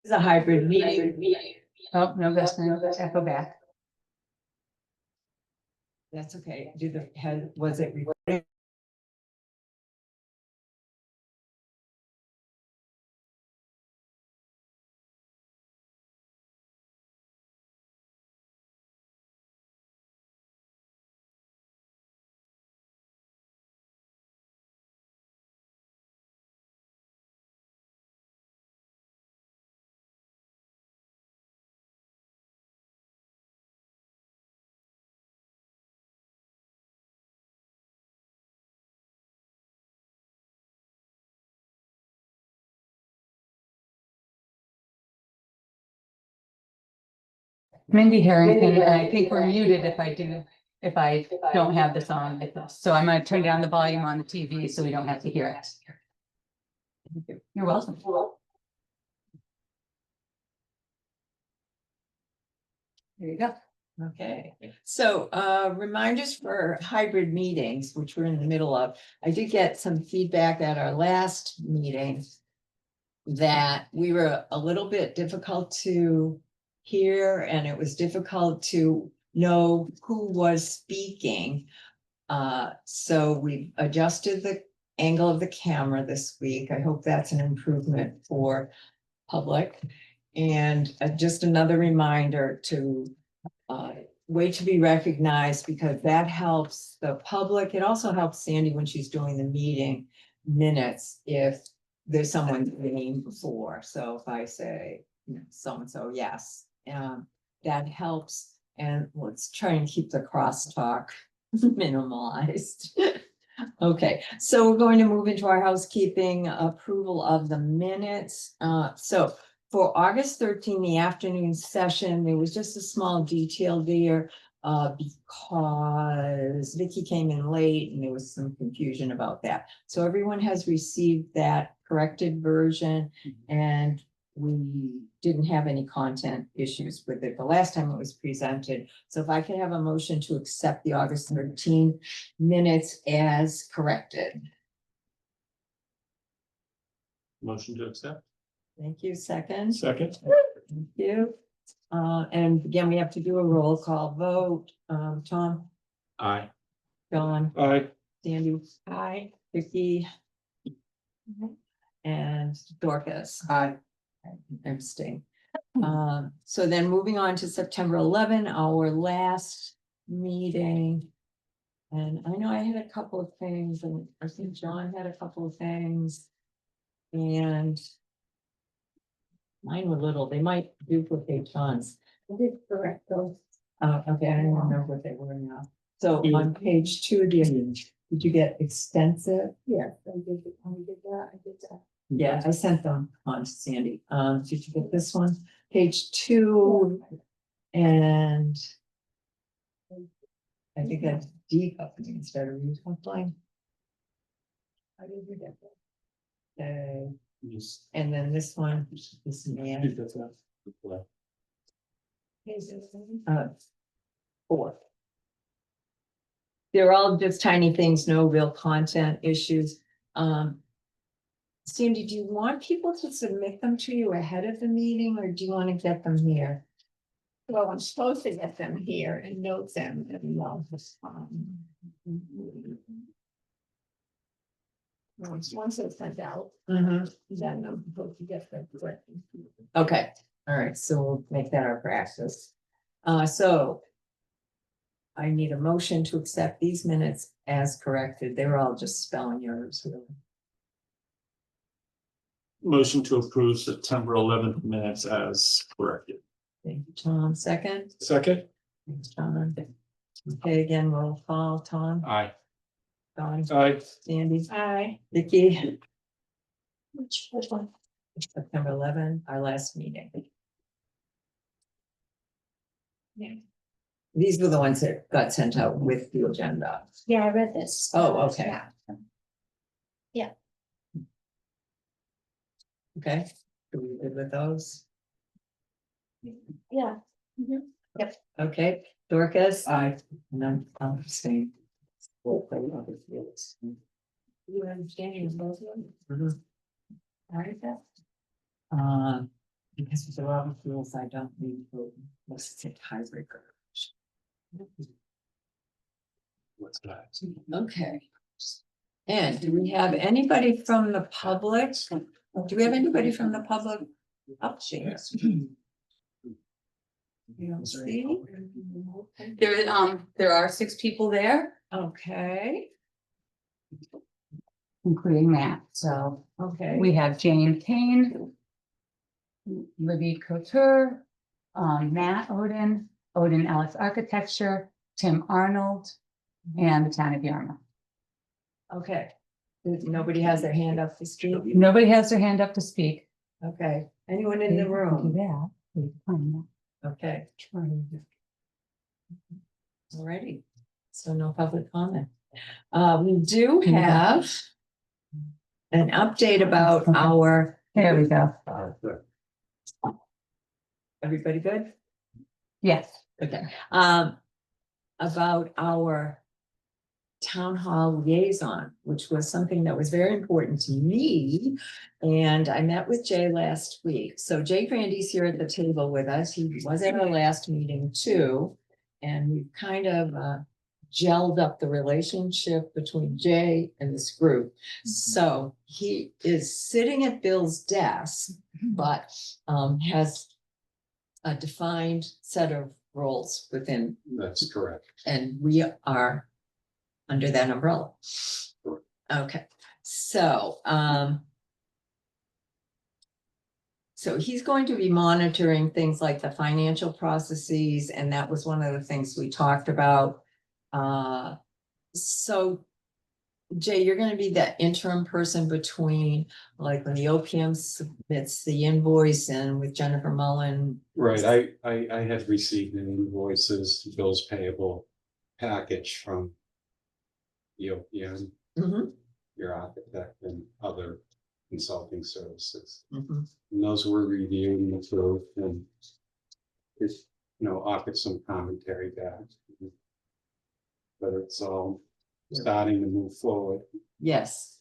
It's a hybrid meeting. Oh, no, that's gonna echo back. That's okay. Was it recorded? Mindy Harrington, and I think we're muted if I don't have this on. So I'm gonna turn down the volume on the TV so we don't have to hear it. You're welcome. There you go. Okay, so reminders for hybrid meetings, which we're in the middle of. I did get some feedback at our last meeting that we were a little bit difficult to hear, and it was difficult to know who was speaking. So we adjusted the angle of the camera this week. I hope that's an improvement for public. And just another reminder to wait to be recognized, because that helps the public. It also helps Sandy when she's doing the meeting minutes if there's someone's name before. So if I say, so-and-so, yes, that helps. And let's try and keep the crosstalk minimalized. Okay, so we're going to move into our housekeeping approval of the minutes. So for August 13, the afternoon session, there was just a small detail there because Vicky came in late and there was some confusion about that. So everyone has received that corrected version, and we didn't have any content issues with it the last time it was presented. So if I could have a motion to accept the August 13 minutes as corrected. Motion to accept. Thank you. Second. Second. Thank you. And again, we have to do a roll call vote. Tom, Aye. John, Aye. Sandy, aye, Vicky, and Dorcas. Aye. Abstain. So then moving on to September 11, our last meeting. And I know I had a couple of things, and I think John had a couple of things. And mine were little, they might duplicate John's. I did correct those. Okay, I don't remember what they were now. So on page 2 of the, did you get extensive? Yes, I did that. Yeah, I sent them on to Sandy. Did you get this one? Page 2 and I think that's decoupling instead of recoupling. I didn't forget that. Okay, Yes. and then this one, this man. Uh, 4. They're all just tiny things, no real content issues. Sandy, do you want people to submit them to you ahead of the meeting, or do you want to get them here? Well, I'm supposed to get them here and note them and once it's sent out, then I'm supposed to get them correct. Okay, all right, so we'll make that our practice. So I need a motion to accept these minutes as corrected. They were all just spelling errors, really. Motion to approve September 11th minutes as corrected. Thank you, Tom. Second. Second. Thanks, John. Okay, again, roll call. Tom, Aye. Don, Aye. Sandy, Aye. Vicky. Which one? September 11, our last meeting. Yeah. These were the ones that got sent out with the agenda. Yeah, I read this. Oh, okay. Yeah. Okay, are we good with those? Yeah. Okay, Dorcas? Aye. And I'm abstaining. You understand both of them? Mhm. All right, that. Because with the Robert rules, I don't need to, let's say tiebreaker. What's that? Okay. And do we have anybody from the public? Do we have anybody from the public upstairs? You don't see? There are 6 people there, Okay, including Matt, so okay. we have Jane Kane. Libby Couture, Matt Odin, Odin Ellis Architecture, Tim Arnold, and the town of Yarmouth. Okay. Nobody has their hand up to speak? Nobody has their hand up to speak. Okay, anyone in the Do room? that. Okay. Alrighty, so no public comment. We do have an update about Okay. our, There we go. everybody good? Yes. Okay, about our town hall liaison, which was something that was very important to me. And I met with Jay last week. So Jay Grandy's here at the table with us. He was at our last meeting too. And we've kind of gelled up the relationship between Jay and this group. So he is sitting at Bill's desk, but has a defined set of roles within, That's correct. and we are under that umbrella. Okay, so, so he's going to be monitoring things like the financial processes, and that was one of the things we talked about. So Jay, you're gonna be that interim person between, like, when the OPM submits the invoice and with Jennifer Mullen. Right, I had received an invoices, bills payable package from EOPM, Mhm, your architect and other consulting services. mhm. And those were reviewed and approved and it's, offered some commentary back. But it's all starting to move forward. Yes.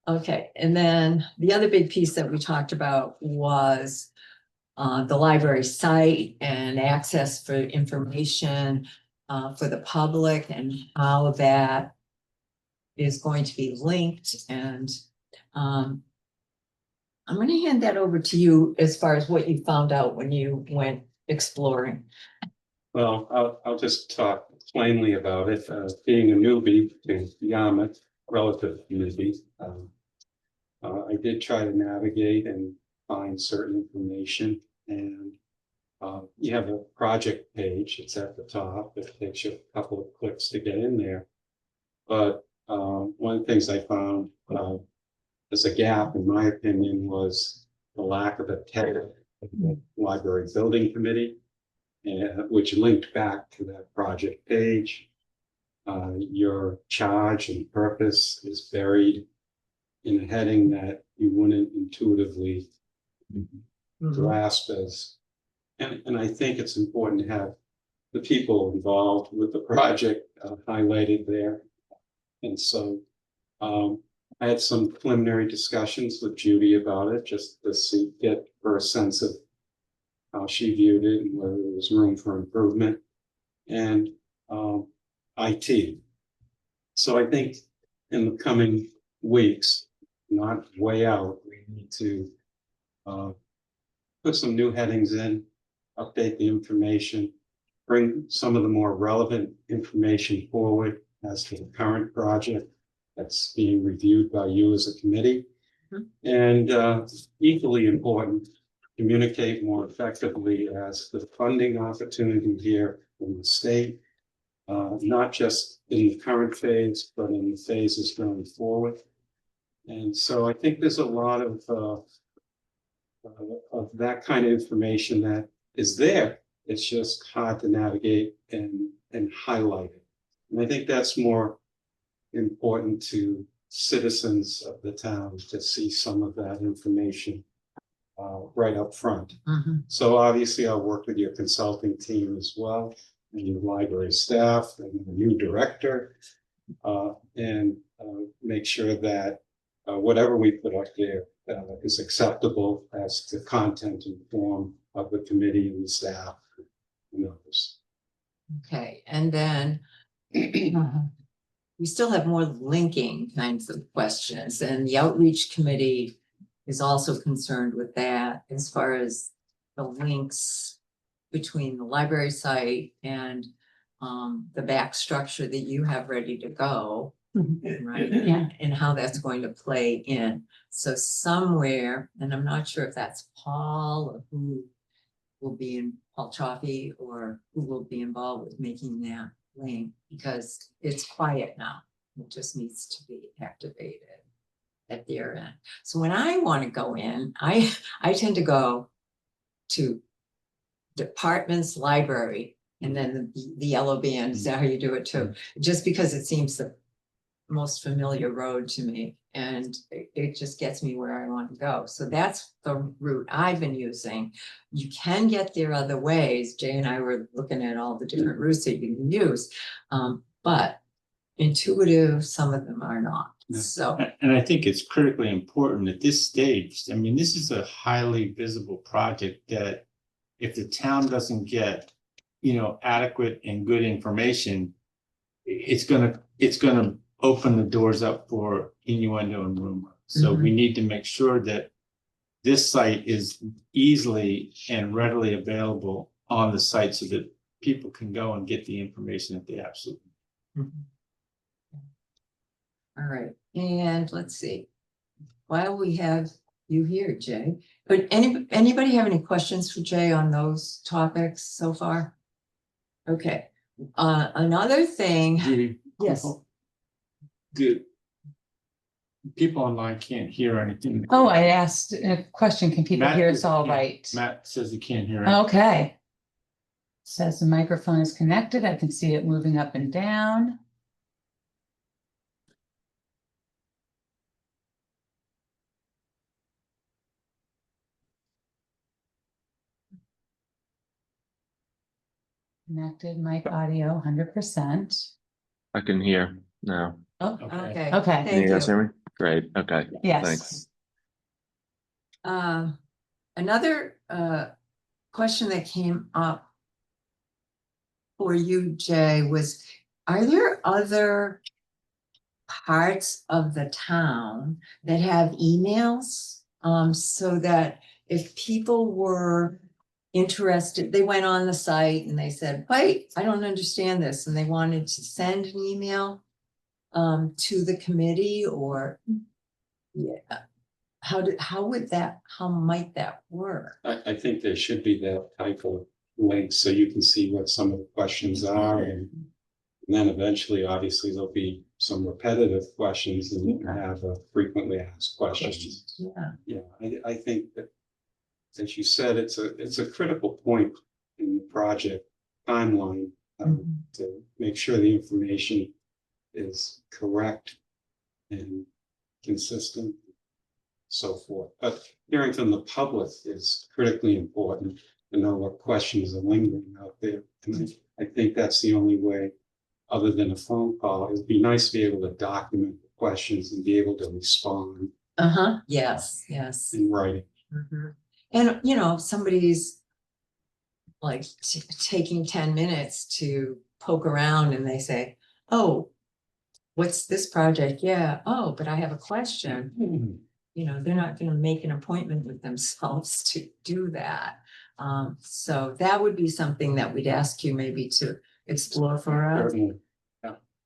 Okay, and then the other big piece that we talked about was the library site and access for information for the public and how that is going to be linked, and I'm gonna hand that over to you as far as what you found out when you went exploring. Well, I'll just talk plainly about it, being a newbie to Yarmouth, relative newbie. I did try to navigate and find certain information and you have a project page, it's at the top, it takes you a couple of clicks to get in there. But one of the things I found as a gap, in my opinion, was the lack of a TED, Library Building Committee, which linked back to that project page. Your charge and purpose is buried in a heading that you wouldn't intuitively grasp as, and I think it's important to have the people involved with the project highlighted there. And so I had some preliminary discussions with Judy about it, just to get her sense of how she viewed it and whether there was room for improvement, and IT. So I think in the coming weeks, not way out, we need to put some new headings in, update the information, bring some of the more relevant information forward as to the current project that's being reviewed by you as a committee. And equally important, communicate more effectively as the funding opportunity here in the state, not just in the current phase, but in the phases going forward. And so I think there's a lot of that kind of information that is there. It's just hard to navigate and highlight it. And I think that's more important to citizens of the town to see some of that information right up front. So obviously I'll work with your consulting team as well, and your library staff and the new director, and make sure that whatever we put up there is acceptable as the content and form of the committee and the staff and others. Okay, and then we still have more linking kinds of questions, and the outreach committee is also concerned with that as far as the links between the library site and the back structure that you have ready to go, right? Yeah. And how that's going to play in. So somewhere, and I'm not sure if that's Paul or who will be in, Paul Chaffee, or who will be involved with making that link, because it's quiet now. It just needs to be activated at their end. So when I want to go in, I tend to go to departments, library, and then the yellow band. Is that how you do it too? Just because it seems the most familiar road to me, and it just gets me where I want to go. So that's the route I've been using. You can get there other ways. Jay and I were looking at all the different routes that you can use, but intuitive, some of them are not. Yeah. So And I think it's critically important at this stage. I mean, this is a highly visible project that if the town doesn't get, adequate and good information, it's gonna open the doors up for innuendo and rumor. So we need to make sure that this site is easily and readily available on the site so that people can go and get the information that they absolutely need. all right, and let's see. While we have you here, Jay, but anybody have any questions for Jay on those topics so far? Okay, another thing, Judy? yes. Good. People online can't hear anything. Oh, I asked a question. Can people Matt- hear us all yeah, right? Matt says he can't hear it. Okay. Says the microphone is connected. I can see it moving up and down. Connected mic audio 100%. I can hear now. Oh, Okay. okay. Okay. Can Thank you guys you. hear me? Great, okay, Yes. thanks. Another question that came up for you, Jay, was, are there other parts of the town that have emails? So that if people were interested, they went on the site and they said, wait, I don't understand this, and they wanted to send an email to the committee, or yeah, how might that work? I think there should be that type of link so you can see what some of the questions are, and then eventually, obviously, there'll be some repetitive questions and you can have frequently asked questions. Yeah. Yeah, I think that, as you said, it's a critical point in the project timeline to make sure the information is correct and consistent, so forth. But hearing from the public is critically important to know what questions are lingering out there. And I think that's the only way, other than a phone call. It'd be nice to be able to document the questions and be able to respond Yes, yes. in writing. Mhm. And, if somebody's like taking 10 minutes to poke around and they say, oh, what's this project? Yeah, oh, but I have a question. They're not gonna make an appointment with themselves to do that. So that would be something that we'd ask you maybe to explore for us. Certainly.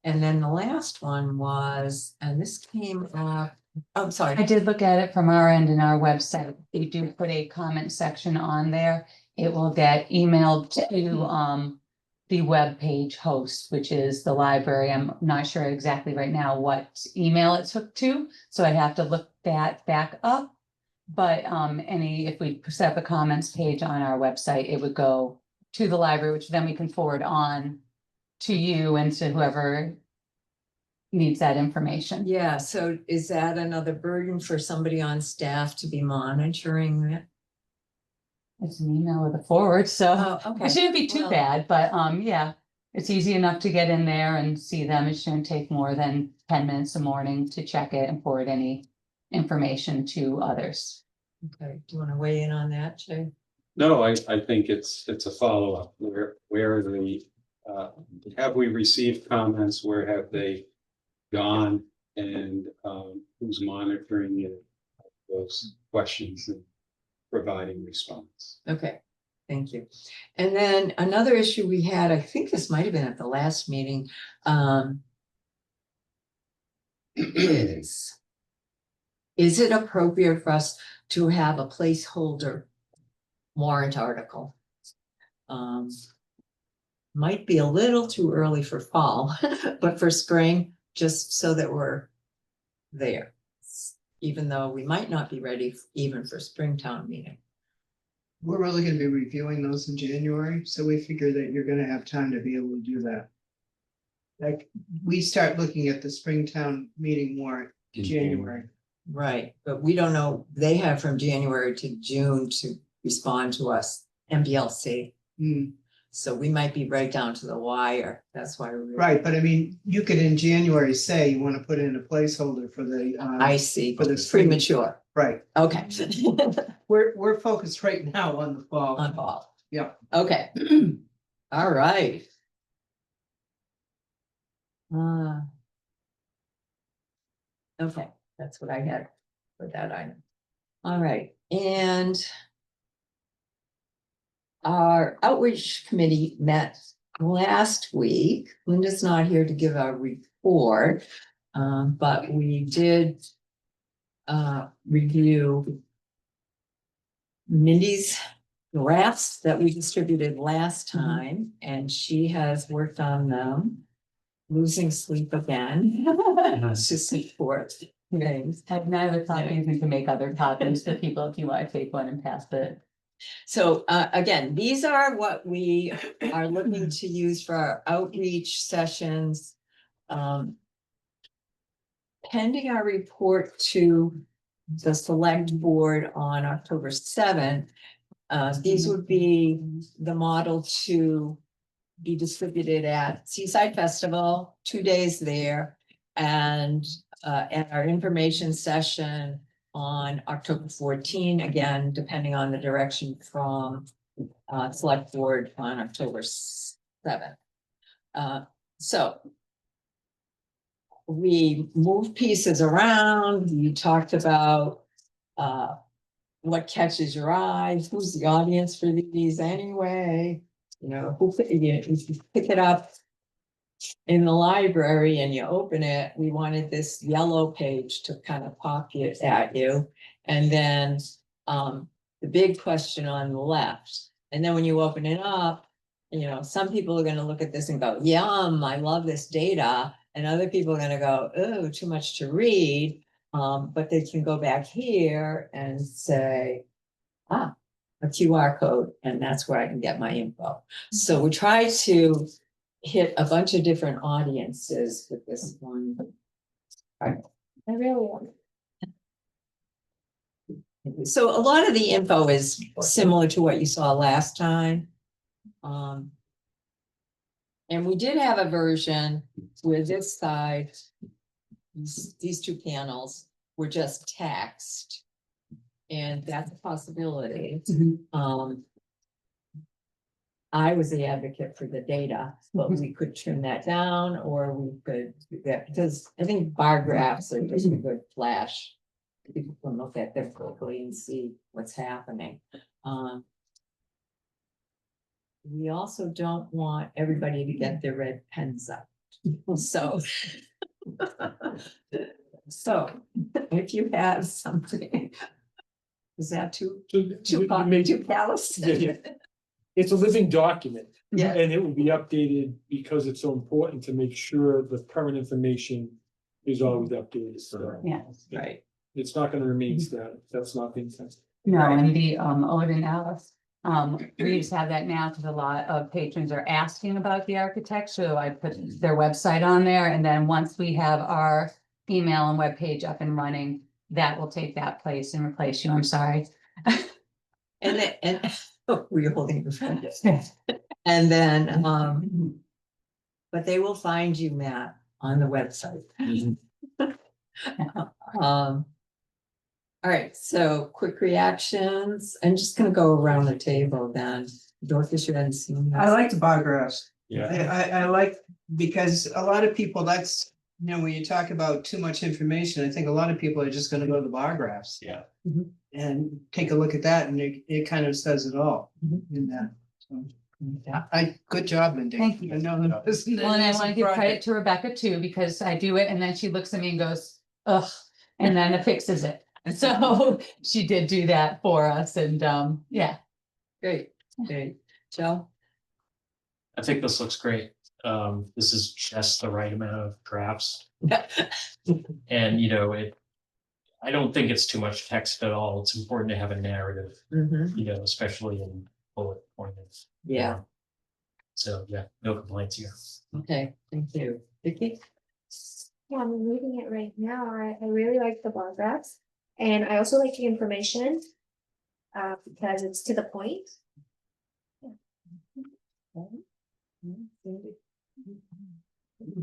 And then the last one was, and this came up, I'm I sorry. did look at it from our end in our website. They do put a comment section on there. It will get emailed to the webpage host, which is the library. I'm not sure exactly right now what email it's hooked to, so I'd have to look that back up. But if we set up a comments page on our website, it would go to the library, which then we can forward on to you and to whoever needs that information. Yeah, so is that another burden for somebody on staff to be monitoring that? It's an email with a forward, so Oh, okay. it shouldn't be too Well, bad, but yeah. It's easy enough to get in there and see them. It shouldn't take more than 10 minutes a morning to check it and forward any information to others. Okay, do you want to weigh in on that, Jay? No, I think it's a follow-up. Where are the, have we received comments? Where have they gone? And, who's monitoring it? Those questions and providing response. Okay, thank you. And then another issue we had, I think this might have been at the last meeting, is it appropriate for us to have a placeholder warrant article? Might be a little too early for fall, but for spring, just so that we're there. Even though we might not be ready even for Springtown meeting. We're really gonna be reviewing those in January, so we figure that you're gonna have time to be able to do that. Like, we start looking at the Springtown meeting warrant in January. Right, but we don't know, they have from January to June to respond to us, MBLC. Hmm, So we might be right down to the wire, that's why we're. right, but I mean, you could in January say you wanna put in a placeholder for the, I see, for the spring. premature, right, okay. we're focused right now on the fall. On fall. Yeah. Okay, all right. Okay, that's what I had for that item. All right, and our outreach committee met last week. Linda's not here to give a report, but we did review Mindy's drafts that we distributed last time, and she has worked on them. Losing sleep again. To support things. I have neither copies and can make other copies for people if you want to take one and pass it. So again, these are what we are looking to use for our outreach sessions. Pending our report to the select board on October 7th, these would be the model to be distributed at Seaside Festival, 2 days there, and at our information session on October 14, again, depending on the direction from select board on October 7th. So we moved pieces around, we talked about what catches your eye, who's the audience for these anyway, you know, if you pick it up in the library and you open it, we wanted this yellow page to kind of pop it at you. And then the big question on the left. And then when you open it up, you know, some people are gonna look at this and go, yum, I love this data. And other people are gonna go, oh, too much to read. But they can go back here and say, a QR code, and that's where I can get my info. So we try to hit a bunch of different audiences with this one. I really want. So a lot of the info is similar to what you saw last time. And we did have a version where this side, these two panels were just text. And that's a possibility. I was the advocate for the data, but we could trim that down, or we could do that, because I think bar graphs are just a good flash. People can look at them quickly and see what's happening. We also don't want everybody to get their red pens up. So if you have something. Is that too callous? Yeah. It's a living document. Yeah. And it will be updated because it's so important to make sure the current information is always updated. So Yeah. Right. it's not gonna remain static. That's not being sensitive. No, and the Odin Alice, we just have that now because a lot of patrons are asking about the architecture. So I put their website on there, and then once we have our email and webpage up and running, that will take that place and replace you. I'm sorry. And were you holding your phone? And then, but they will find you, Matt, on the website. All right, so quick reactions. I'm just gonna go around the table then. Dorcas, you hadn't seen this. I like the bar graphs. Yeah. I like, because a lot of people, that's, you know, when you talk about too much information, I think a lot of people are just gonna go to the bar graphs. Yeah. And take a look at that, and it kind of says it all in that. So, Yeah. good job, Mindy. Thank you. I know that this- Well, and I this is want to a give credit project. to Rebecca too, because I do it and then she looks at me and goes, ugh, and then it fixes it. So she did do that for us and, yeah. Great, great. Joe? I think this looks great. This is just the right amount of drafts. And I don't think it's too much text at all. It's important to have a narrative, Mhm. especially in bullet pointed. Yeah. form. So yeah, no complaints here. Okay, thank you. Vicky? Yeah, I'm reading it right now. I really like the bar graphs. And I also like the information. Because it's to the point.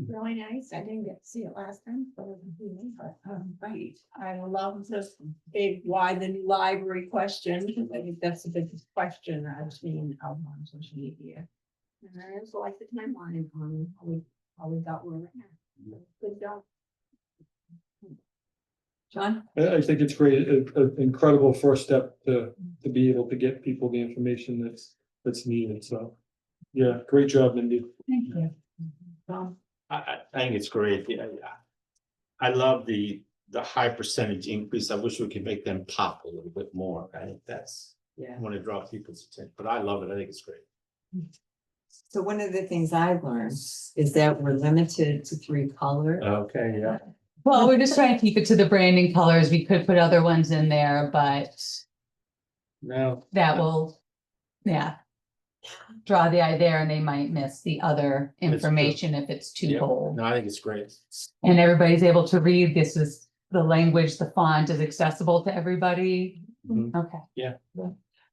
Really nice. I didn't get to see it last time, but right. I love this big, why the new library question. I think that's the biggest question I've seen out on social media. And I also like the timeline on how we got where we're at. Good job. John? I think it's great, an incredible first step to be able to get people the information that's needed, so. Yeah, great job, Mindy. Thank you. Tom? I think it's great. Yeah, I love the high percentage increase. I wish we could make them pop a little bit more. I think that's, Yeah. I want to draw people's attention, but I love it. I think it's great. So one of the things I've learned is that we're limited to 3 colors. Okay, yeah. Well, we're just trying to keep it to the branding colors. We could put other ones in there, but No. that will, yeah. Draw the eye there and they might miss the other true. information if it's too Yeah. bold. No, I think it's great. And everybody's able to read, this is the language, the font is accessible to everybody. Mhm. Okay.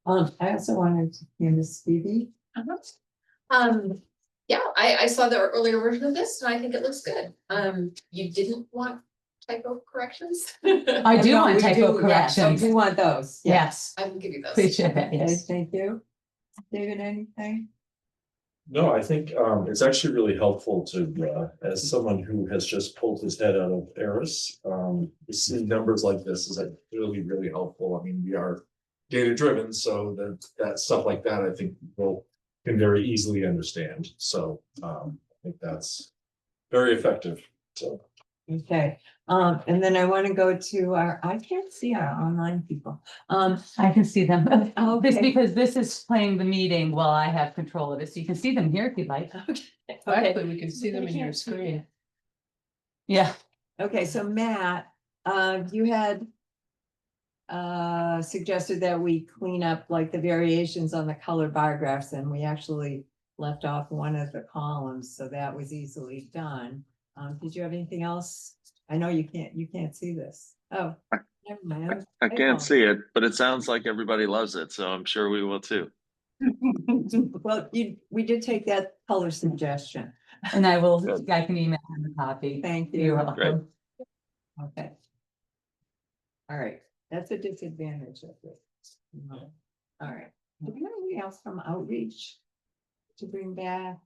I also wanted to hear Miss Phoebe. Yeah, I saw the earlier version of this and I think it looks good. You didn't want typo corrections? I do No, want we typo do, yes, corrections. We want those. Yeah. Yes, I will give you those. appreciate that, Okay, yes. thank you. David, anything? No, I think it's actually really helpful to, as someone who has just pulled his head out of Eris, to see numbers like this is like really, really helpful. I mean, we are data driven, so that stuff like that, I think people can very easily understand. So I think that's very effective. So Okay, and then I want to go to I can't see our online people. I can see them. This Okay. because this is playing the meeting while I have control of it, so you can see them here if you'd like. Okay, Actually, we can see them in your screen. Yeah, okay, so Matt, you had suggested that we clean up like the variations on the color bar graphs, and we actually left off one of the columns, so that was easily done. Did you have anything else? I know you can't see this. Oh, never mind. I can't see it, but it sounds like everybody loves it, so I'm sure we will too. Well, we did take that color suggestion. and I Good. can email them a copy. Thank you. You're welcome. Okay. All right, that's a disadvantage of it. All right, do we have anything else from outreach to bring back?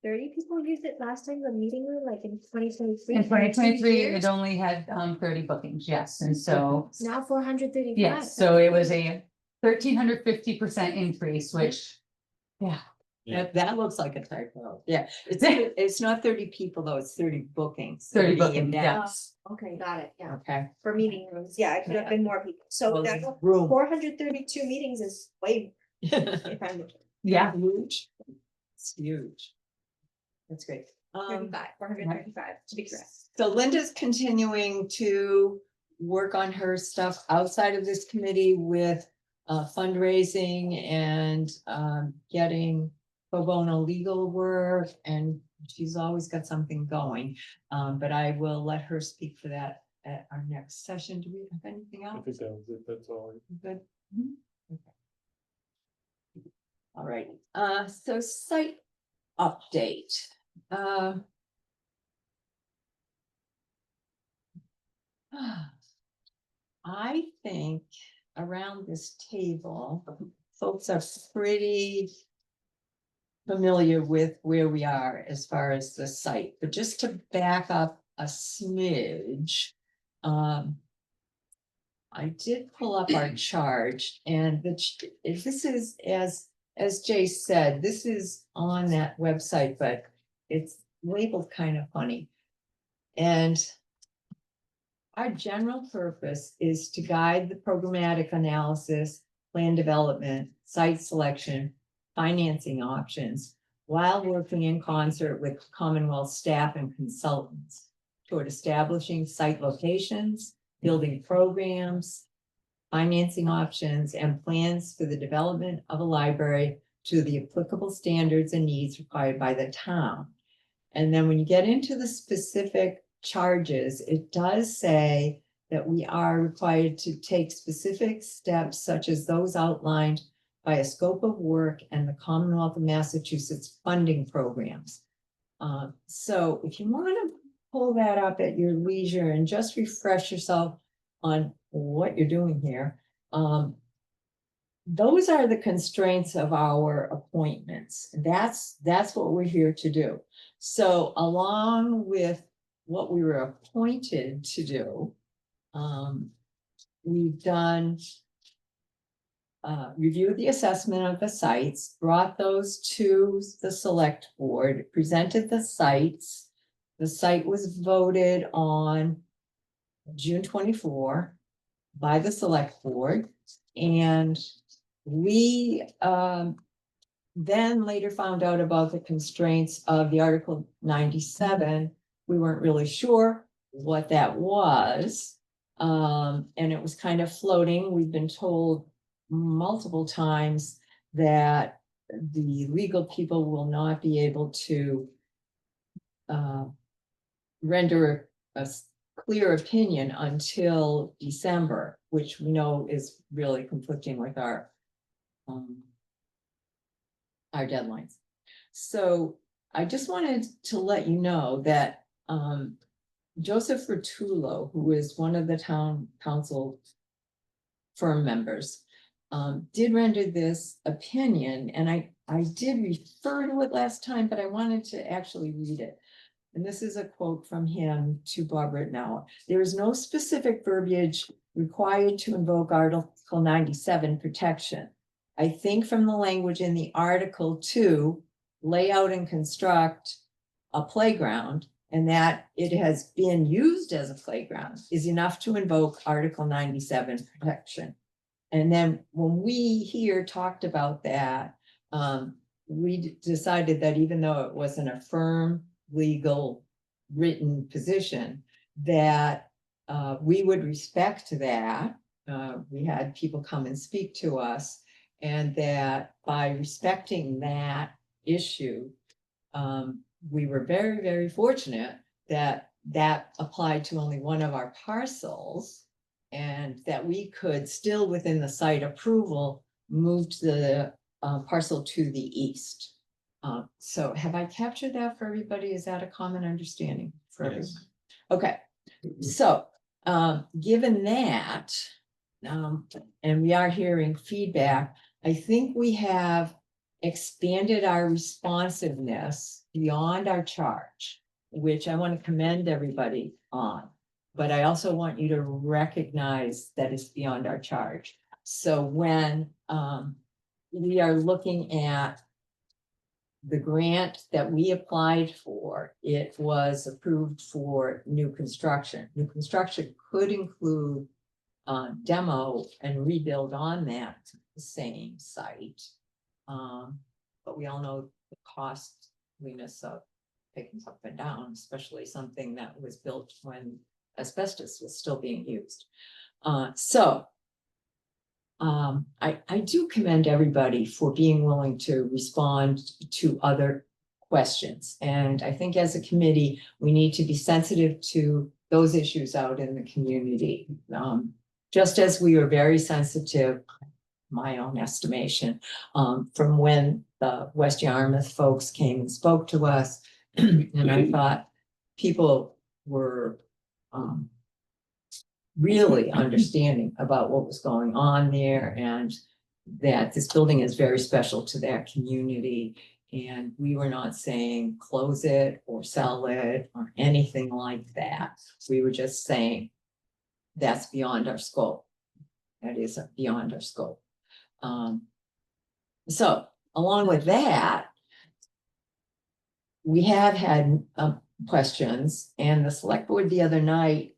30 people used it last time, the meeting room, like in 2023. In twenty twenty-three, years. it only had 30 bookings, yes, and so, Now 435. yes, so it was a 1,350% increase, which, yeah. That looks like a typo. Yeah, it's not 30 people though, it's 30 bookings. 30 for the bookings, events. Okay, got it, yeah, Okay. for meeting rooms, yeah, it could have been more people, so Well, now room. 432 meetings is way. Yeah, Huge. It's huge. That's great. 435, to be correct. So Linda's continuing to work on her stuff outside of this committee with fundraising and getting pro bono legal work, and she's always got something going. But I will let her speak for that at our next session. Do we have anything I else? think that was it, that's all. Good. Okay. All right, so site update. I think around this table, folks are pretty familiar with where we are as far as the site, but just to back up a smidge, I did pull up our charge, and this is, as Jay said, this is on that website, but it's labeled kind of funny. And our general purpose is to guide the programmatic analysis, plan development, site selection, financing options, while working in concert with Commonwealth staff and consultants toward establishing site locations, building programs, financing options, and plans for the development of a library to the applicable standards and needs required by the town. And then when you get into the specific charges, it does say that we are required to take specific steps such as those outlined by a scope of work and the Commonwealth of Massachusetts funding programs. So if you want to pull that up at your leisure and just refresh yourself on what you're doing here, those are the constraints of our appointments. That's what we're here to do. So along with what we were appointed to do, we've done reviewed the assessment of the sites, brought those to the select board, presented the sites. The site was voted on June 24 by the select board, and we then later found out about the constraints of the Article 97. We weren't really sure what that was, and it was kind of floating. We've been told multiple times that the legal people will not be able to render a clear opinion until December, which we know is really conflicting with our deadlines. So I just wanted to let you know that Joseph Rotullo, who is one of the town council firm members, did render this opinion, and I did refer to it last time, but I wanted to actually read it. And this is a quote from him to Bob Rittenauer. There is no specific verbiage required to invoke Article 97 protection. I think from the language in the article to lay out and construct a playground, and that it has been used as a playground, is enough to invoke Article 97 protection. And then when we here talked about that, we decided that even though it wasn't a firm legal written position, that we would respect that. We had people come and speak to us, and that by respecting that issue, we were very, very fortunate that that applied to only one of our parcels, and that we could still, within the site approval, move the parcel to the east. So have I captured that for everybody? Is that a common understanding for everyone? Yes. Okay, so given that, and we are hearing feedback, I think we have expanded our responsiveness beyond our charge, which I want to commend everybody on. But I also want you to recognize that it's beyond our charge. So when we are looking at the grant that we applied for, it was approved for new construction. New construction could include demo and rebuild on that same site. But we all know the costliness of taking something down, especially something that was built when asbestos was still being used. I do commend everybody for being willing to respond to other questions. And I think as a committee, we need to be sensitive to those issues out in the community. Just as we are very sensitive, my own estimation, from when the West Yarmouth folks came and spoke to us. And I thought people were really understanding about what was going on there and that this building is very special to that community. And we were not saying close it or sell it or anything like that. We were just saying that's beyond our scope. That is beyond our scope. So along with that, we have had questions, and the select board the other night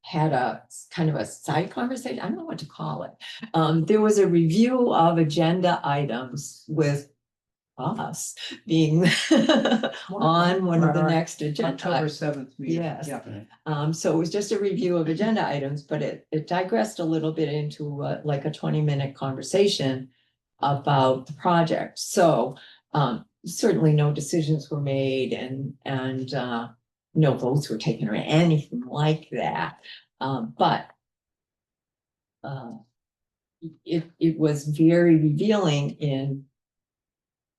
had a kind of a side conversation. I don't know what to call it. There was a review of agenda items with us being on one of the next agenda. October 7th meeting. Yes. Yeah. So it was just a review of agenda items, but it digressed a little bit into like a 20-minute conversation about the project. So certainly no decisions were made and no votes were taken or anything like that. But it was very revealing in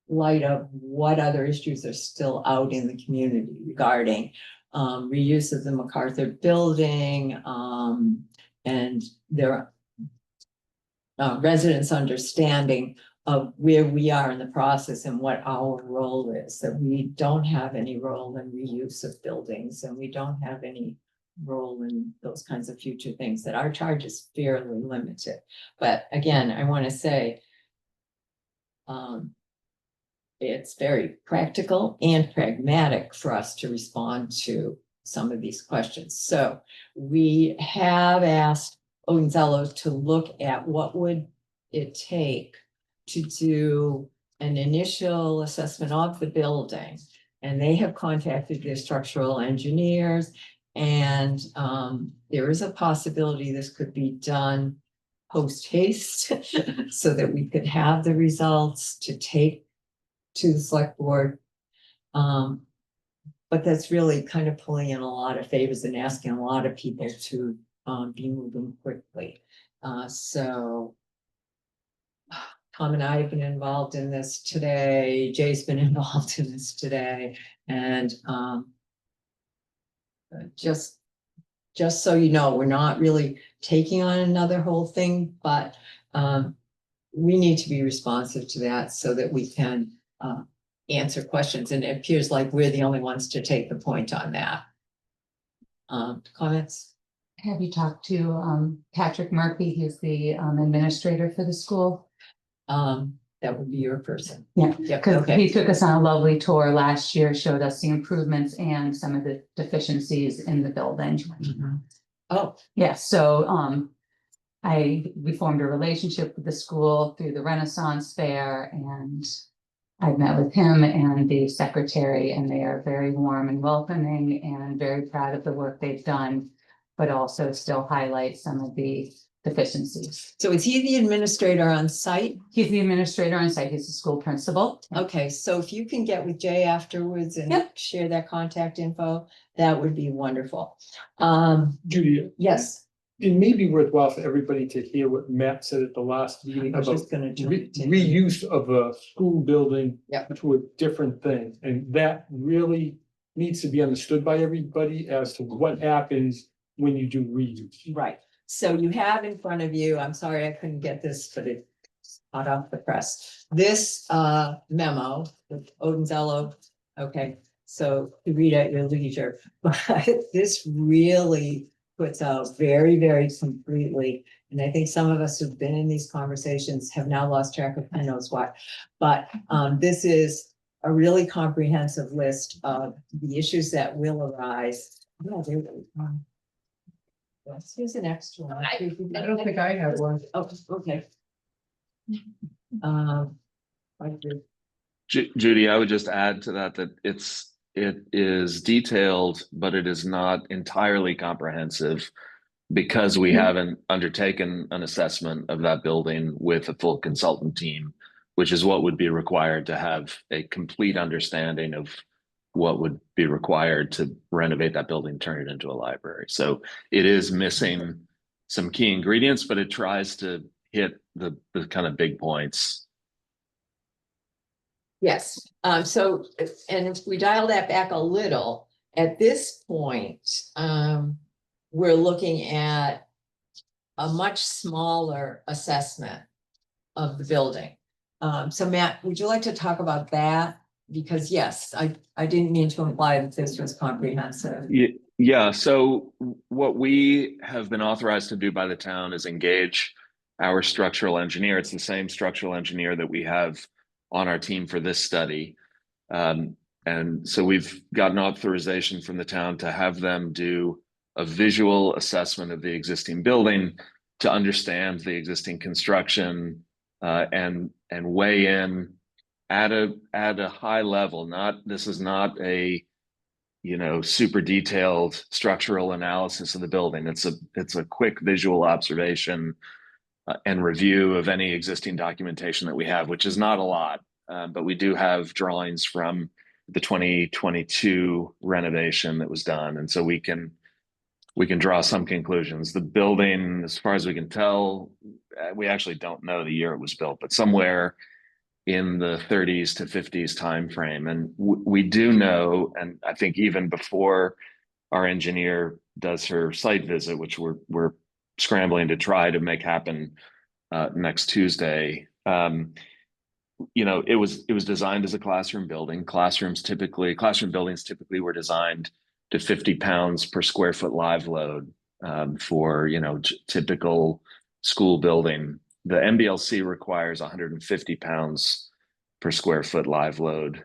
light of what other issues are still out in the community regarding reuse of the MacArthur building, and their residents' understanding of where we are in the process and what our role is, that we don't have any role in reuse of buildings and we don't have any role in those kinds of future things, that our charge is fairly limited. But again, I want to say it's very practical and pragmatic for us to respond to some of these questions. So we have asked Odenzello to look at what would it take to do an initial assessment of the building. And they have contacted their structural engineers, and there is a possibility this could be done post haste so that we could have the results to take to the select board. But that's really kind of pulling in a lot of favors and asking a lot of people to be moving quickly. So Tom and I have been involved in this today. Jay's been involved in this today. And just so you know, we're not really taking on another whole thing, but we need to be responsive to that so that we can answer questions. And it appears like we're the only ones to take the point on that. Comments? Have you talked to Patrick Murphy? He's the administrator for the school. That would be your person. Yeah, Yep, because okay. he took us on a lovely tour last year, showed us the improvements and some of the deficiencies in the building. Mhm. Oh, Yeah, so we formed a relationship with the school through the Renaissance Fair, and I've met with him and the secretary, and they are very warm and welcoming and very proud of the work they've done, but also still highlight some of the deficiencies. so is he the administrator on site? He's the administrator on site. He's the school principal. Okay, so if you can get with Jay afterwards and Yep. share that contact info, that would be wonderful. Judy, Yes, it may be worthwhile for everybody to hear what Matt said at the last meeting I was about just gonna do reuse of a school building Yep. to a different thing. And that really needs to be understood by everybody as to what happens when you do reuse. right. So you have in front of you, I'm sorry I couldn't get this, but it's hot off the press. This memo with Odenzello, okay, so to read at your leisure. But this really puts out very, very completely, and I think some of us who've been in these conversations have now lost track of who knows what. But this is a really comprehensive list of the issues that will arise. Yeah, yes, here's an extra one. I don't think I have one. Oh, okay. I do. Judy, I would just add to that, that it is detailed, but it is not entirely comprehensive because we haven't undertaken an assessment of that building with a full consultant team, which is what would be required to have a complete understanding of what would be required to renovate that building, turn it into a library. So it is missing some key ingredients, but it tries to hit the kind of big points. Yes, so, and if we dial that back a little, at this point, we're looking at a much smaller assessment of the building. So Matt, would you like to talk about that? Because yes, I didn't mean to imply that this was comprehensive. Yeah, so what we have been authorized to do by the town is engage our structural engineer. It's the same structural engineer that we have on our team for this study. And so we've gotten authorization from the town to have them do a visual assessment of the existing building to understand the existing construction and weigh in at a high level. This is not a super detailed structural analysis of the building. It's a quick visual observation and review of any existing documentation that we have, which is not a lot, but we do have drawings from the 2022 renovation that was done, and so we can draw some conclusions. The building, as far as we can tell, we actually don't know the year it was built, but somewhere in the 30s to 50s timeframe. And we do know, and I think even before our engineer does her site visit, which we're scrambling to try to make happen next Tuesday, it was designed as a classroom building. Classroom buildings typically were designed to 50 pounds per square foot live load for typical school building. The MBLC requires 150 pounds per square foot live load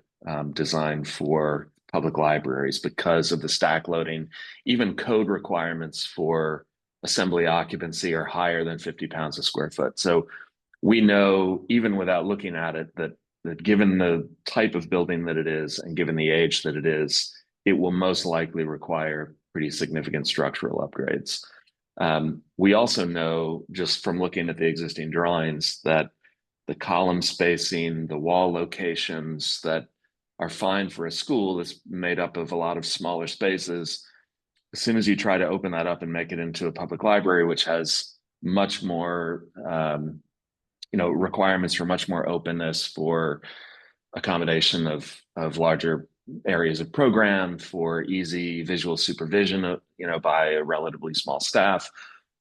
designed for public libraries because of the stack loading. Even code requirements for assembly occupancy are higher than 50 pounds a square foot. So we know, even without looking at it, that given the type of building that it is and given the age that it is, it will most likely require pretty significant structural upgrades. We also know, just from looking at the existing drawings, that the column spacing, the wall locations that are fine for a school that's made up of a lot of smaller spaces, as soon as you try to open that up and make it into a public library, which has much more requirements for much more openness, for accommodation of larger areas of program, for easy visual supervision, by a relatively small staff.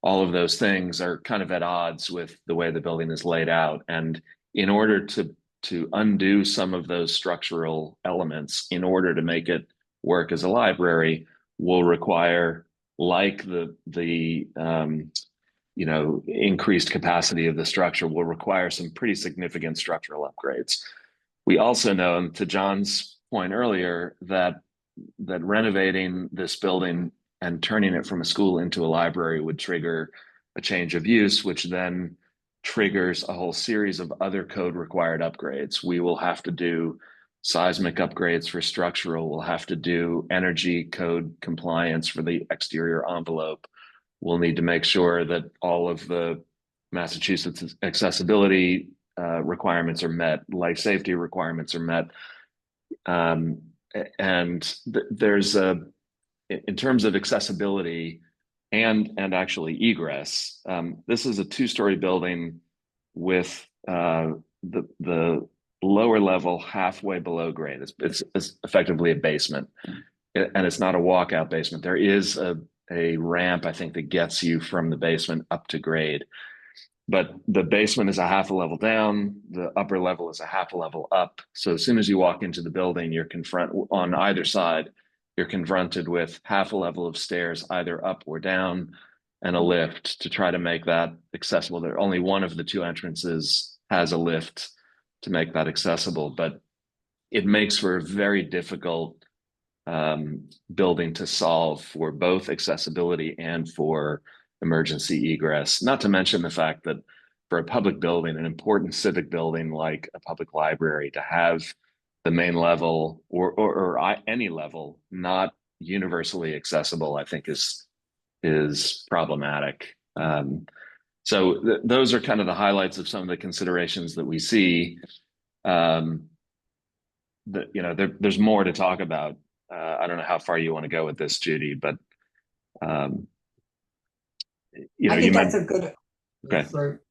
All of those things are kind of at odds with the way the building is laid out. And in order to undo some of those structural elements, in order to make it work as a library, will require, like the increased capacity of the structure, will require some pretty significant structural upgrades. We also know, and to John's point earlier, that renovating this building and turning it from a school into a library would trigger a change of use, which then triggers a whole series of other code required upgrades. We will have to do seismic upgrades for structural. We'll have to do energy code compliance for the exterior envelope. We'll need to make sure that all of the Massachusetts accessibility requirements are met, life safety requirements are met. There's in terms of accessibility and actually egress, this is a 2-story building with the lower level halfway below grade. It's effectively a basement, and it's not a walkout basement. There is a ramp, I think, that gets you from the basement up to grade. But the basement is a half a level down, the upper level is a half a level up. So as soon as you walk into the building, on either side, you're confronted with half a level of stairs, either up or down, and a lift to try to make that accessible. There, only one of the 2 entrances has a lift to make that accessible, but it makes for a very difficult building to solve for both accessibility and for emergency egress. Not to mention the fact that for a public building, an important civic building like a public library, to have the main level or any level not universally accessible, I think is problematic. So those are kind of the highlights of some of the considerations that we see. There's more to talk about. I don't know how far you want to go with this, Judy, but I think that's a good Okay. for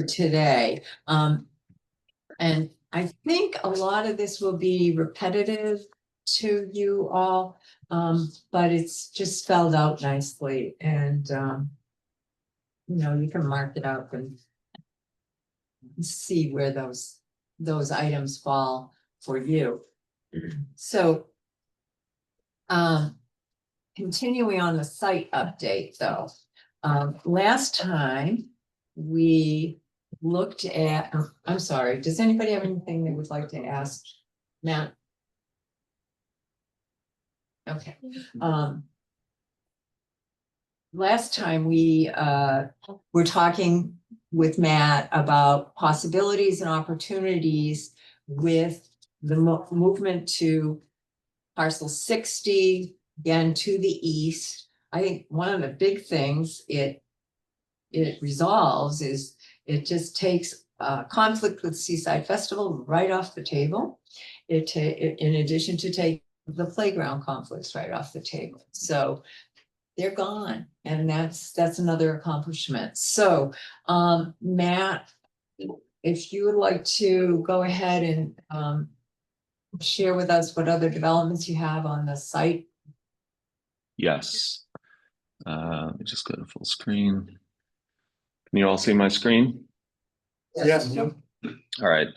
today. And I think a lot of this will be repetitive to you all, but it's just spelled out nicely and, you know, you can mark it up and see where those items fall for you. So, continuing on the site update though, last time we looked at, I'm sorry, does anybody have anything they would like to ask Matt? Okay, last time we were talking with Matt about possibilities and opportunities with the movement to parcel 60, again to the east. I think one of the big things it resolves is it just takes conflict with Seaside Festival right off the table. In addition to take the playground conflicts right off the table. So they're gone, and that's another accomplishment. So, Matt, if you would like to go ahead and share with us what other developments you have on the site. Yes. Let me just go to full screen. Can you all see my screen? Yes. All right.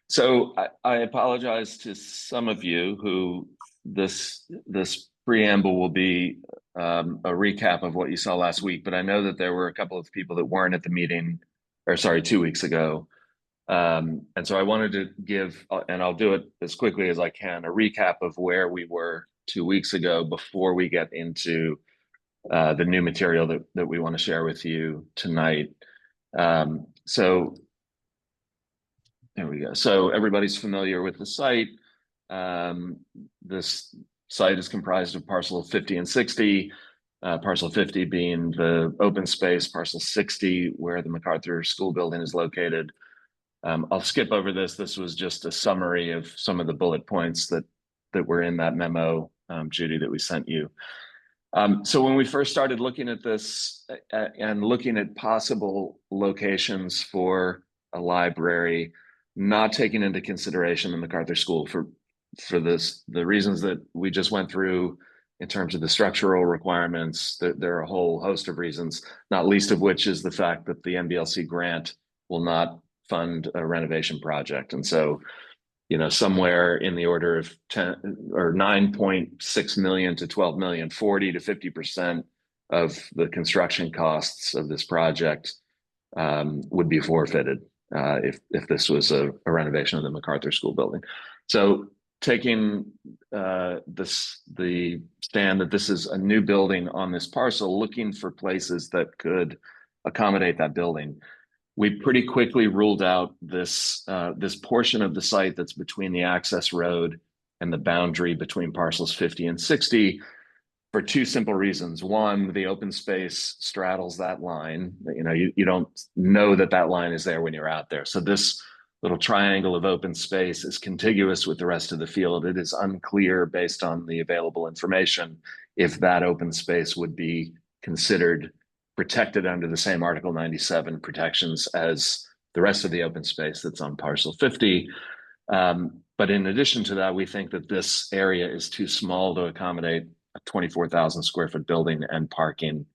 So I apologize to some of you who this preamble will be a recap of what you saw last week, but I know that there were a couple of people that weren't at the meeting, or sorry, 2 weeks ago. And so I wanted to give, and I'll do it as quickly as I can, a recap of where we were 2 weeks ago before we get into the new material that we want to share with you tonight. So there we go. So everybody's familiar with the site. This site is comprised of parcel 50 and 60. Parcel 50 being the open space, parcel 60 where the MacArthur School Building is located. I'll skip over this. This was just a summary of some of the bullet points that were in that memo, Judy, that we sent you. So when we first started looking at this and looking at possible locations for a library, not taking into consideration the MacArthur School for the reasons that we just went through in terms of the structural requirements, there are a whole host of reasons, not least of which is the fact that the MBLC grant will not fund a renovation project. And so, you know, somewhere in the order of 10 or 9.6 million to 12 million, 40 to 50% of the construction costs of this project would be forfeited if this was a renovation of the MacArthur School Building. So taking the stand that this is a new building on this parcel, looking for places that could accommodate that building, we pretty quickly ruled out this portion of the site that's between the access road and the boundary between parcels 50 and 60 for two simple reasons. One, the open space straddles that line. You know, you don't know that line is there when you're out there. So this little triangle of open space is contiguous with the rest of the field. It is unclear based on the available information if that open space would be considered protected under the same Article 97 protections as the rest of the open space that's on parcel 50. But in addition to that, we think that this area is too small to accommodate a 24,000 square foot building and parking.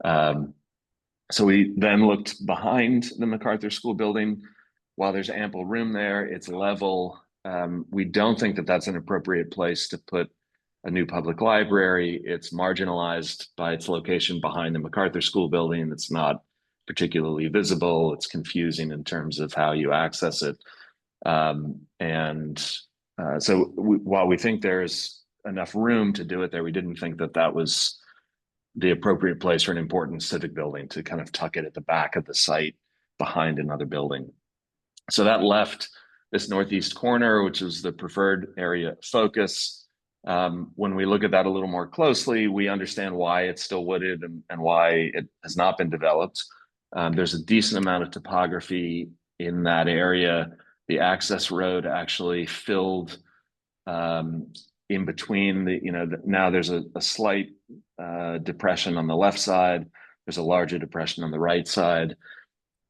So we then looked behind the MacArthur School Building. While there's ample room there, it's level. We don't think that that's an appropriate place to put a new public library. It's marginalized by its location behind the MacArthur School Building. It's not particularly visible. It's confusing in terms of how you access it. So while we think there's enough room to do it there, we didn't think that that was the appropriate place for an important civic building to kind of tuck it at the back of the site behind another building. So that left this northeast corner, which is the preferred area of focus. When we look at that a little more closely, we understand why it's still wooded and why it has not been developed. There's a decent amount of topography in that area. The access road actually filled in between now there's a slight depression on the left side. There's a larger depression on the right side.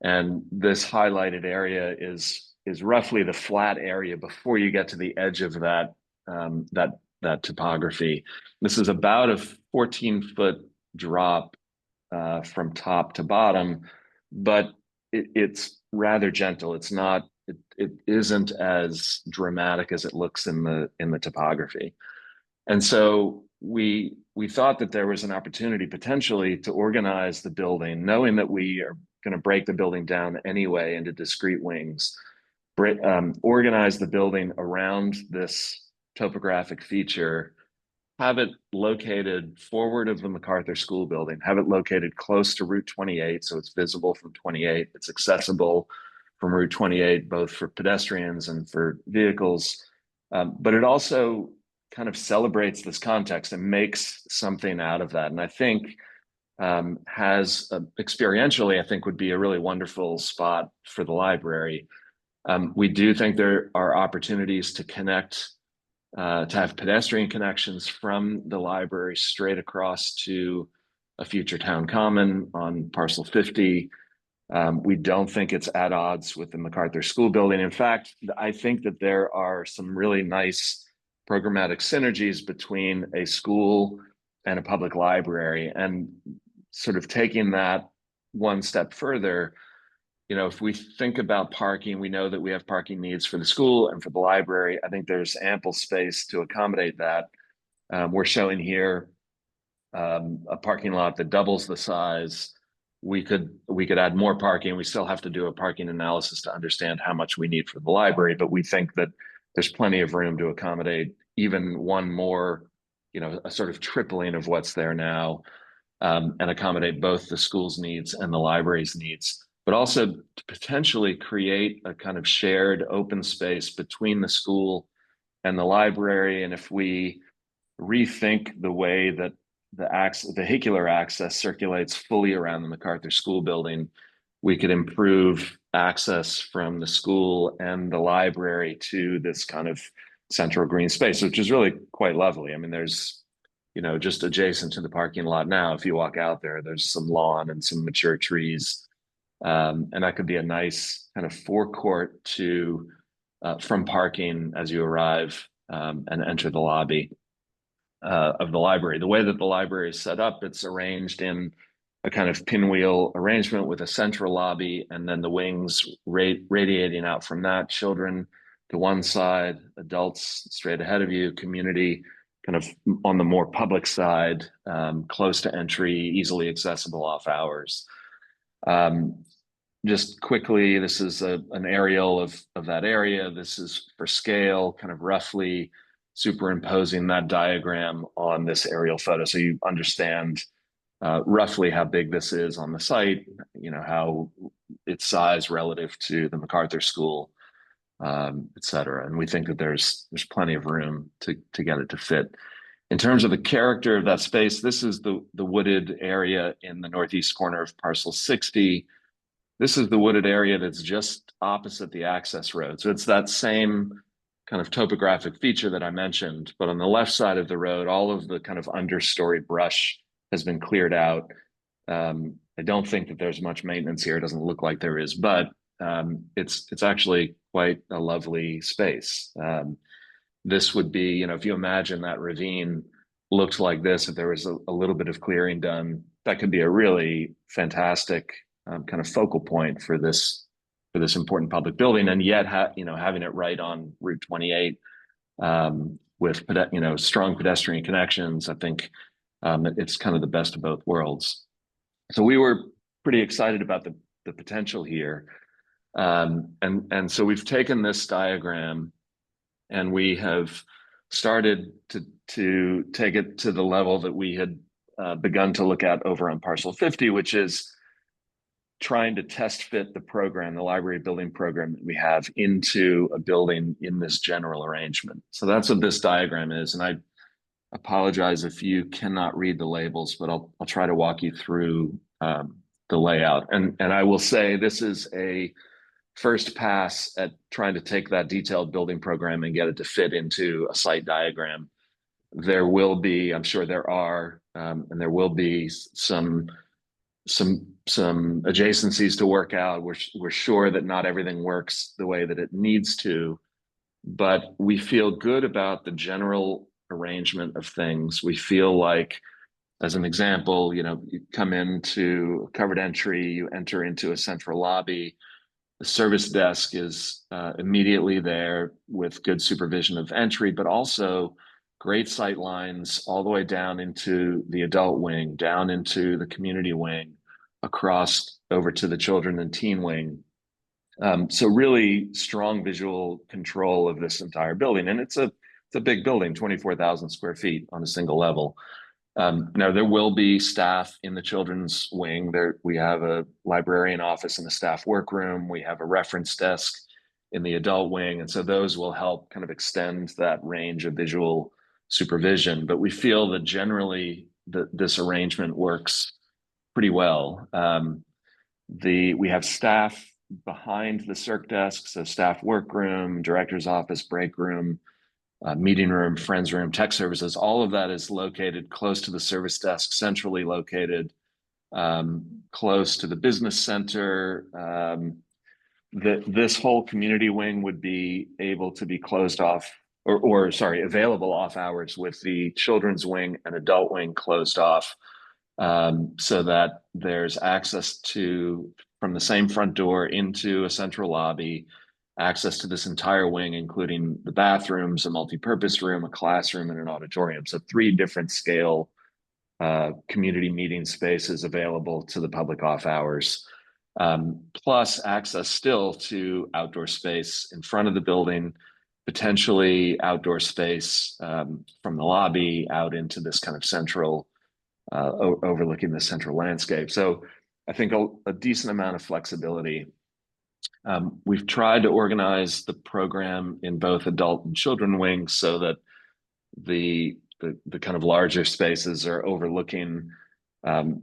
And this highlighted area is roughly the flat area before you get to the edge of that that topography. This is about a 14-foot drop from top to bottom, but it's rather gentle. It's not. It isn't as dramatic as it looks in the topography, and so we thought that there was an opportunity potentially to organize the building, knowing that we are going to break the building down anyway into discrete wings. Organize the building around this topographic feature, have it located forward of the MacArthur School building, have it located close to Route 28, so it's visible from 28, it's accessible from Route 28, both for pedestrians and for vehicles. But it also kind of celebrates this context and makes something out of that. And I think experientially, I think would be a really wonderful spot for the library. We do think there are opportunities to connect, to have pedestrian connections from the library straight across to a future town common on parcel 50. We don't think it's at odds with the MacArthur School building. In fact, I think that there are some really nice programmatic synergies between a school and a public library. And sort of taking that one step further, if we think about parking, we know that we have parking needs for the school and for the library. I think there's ample space to accommodate that. We're showing here a parking lot that doubles the size. We could add more parking. We still have to do a parking analysis to understand how much we need for the library, but we think that there's plenty of room to accommodate even one more, a sort of tripling of what's there now, and accommodate both the school's needs and the library's needs, but also to potentially create a kind of shared open space between the school and the library. And if we rethink the way that the vehicular access circulates fully around the MacArthur School building, we could improve access from the school and the library to this kind of central green space, which is really quite lovely. I mean, there's, just adjacent to the parking lot now, if you walk out there, there's some lawn and some mature trees. And that could be a nice kind of forecourt to from parking as you arrive and enter the lobby of the library. The way that the library is set up, it's arranged in a kind of pinwheel arrangement with a central lobby and then the wings radiating out from that, children to one side, adults straight ahead of you, community kind of on the more public side, close to entry, easily accessible off hours. Just quickly, this is an aerial of that area. This is for scale, kind of roughly superimposing that diagram on this aerial photo, so you understand roughly how big this is on the site, how its size relative to the MacArthur School, et cetera. And we think that there's plenty of room to get it to fit. In terms of the character of that space, this is the wooded area in the northeast corner of parcel 60. This is the wooded area that's just opposite the access road. So it's that same kind of topographic feature that I mentioned, but on the left side of the road, all of the kind of understory brush has been cleared out. I don't think that there's much maintenance here. It doesn't look like there is, but it's actually quite a lovely space. This would be, if you imagine that ravine looked like this, if there was a little bit of clearing done, that could be a really fantastic kind of focal point for this important public building. And yet, having it right on Route 28 with strong pedestrian connections, I think it's kind of the best of both worlds. So we were pretty excited about the potential here. And so we've taken this diagram and we have started to take it to the level that we had begun to look at over on parcel 50, which is trying to test fit the program, the library building program that we have, into a building in this general arrangement. So that's what this diagram is. And I apologize if you cannot read the labels, but I'll try to walk you through the layout. And I will say this is a first pass at trying to take that detailed building program and get it to fit into a site diagram. There will be, I'm sure there are, and there will be some adjacencies to work out. We're sure that not everything works the way that it needs to, but we feel good about the general arrangement of things. We feel like, as an example, you know, you come into a covered entry, you enter into a central lobby. The service desk is immediately there with good supervision of entry, but also great sight lines all the way down into the adult wing, down into the community wing, across over to the children and teen wing. So really strong visual control of this entire building. And it's a big building, 24,000 square feet on a single level. Now there will be staff in the children's wing. We have a librarian office and a staff workroom. We have a reference desk in the adult wing. And so those will help kind of extend that range of visual supervision. But we feel that generally this arrangement works pretty well. We have staff behind the circ desk, so staff workroom, director's office, break room, meeting room, friends room, tech services, all of that is located close to the service desk, centrally located, close to the business center. This whole community wing would be able to be closed off, or sorry, available off hours, with the children's wing and adult wing closed off, so that there's access from the same front door into a central lobby, access to this entire wing, including the bathrooms, a multi-purpose room, a classroom, and an auditorium. So 3 different scale community meeting spaces available to the public off hours, plus access still to outdoor space in front of the building, potentially outdoor space from the lobby out into this kind of central, overlooking the central landscape. So I think a decent amount of flexibility. We've tried to organize the program in both adult and children wings so that the kind of larger spaces are overlooking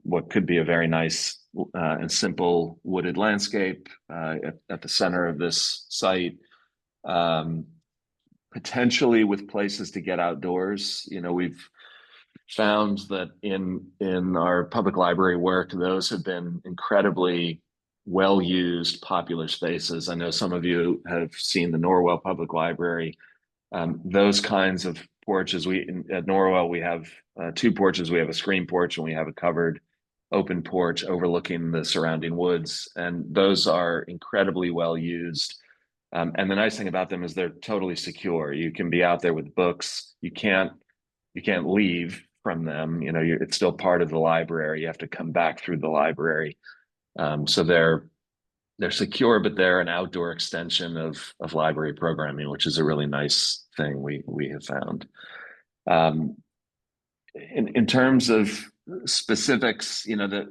what could be a very nice and simple wooded landscape at the center of this site. Potentially with places to get outdoors. You know, we've found that in our public library work, those have been incredibly well-used, popular spaces. I know some of you have seen the Norwell Public Library. Those kinds of porches, at Norwell, we have 2 porches. We have a screen porch and we have a covered open porch overlooking the surrounding woods. And those are incredibly well-used. And the nice thing about them is they're totally secure. You can be out there with books. You can't leave from them. You know, it's still part of the library. You have to come back through the library. So they're secure, but they're an outdoor extension of library programming, which is a really nice thing we have found. In terms of specifics, you know,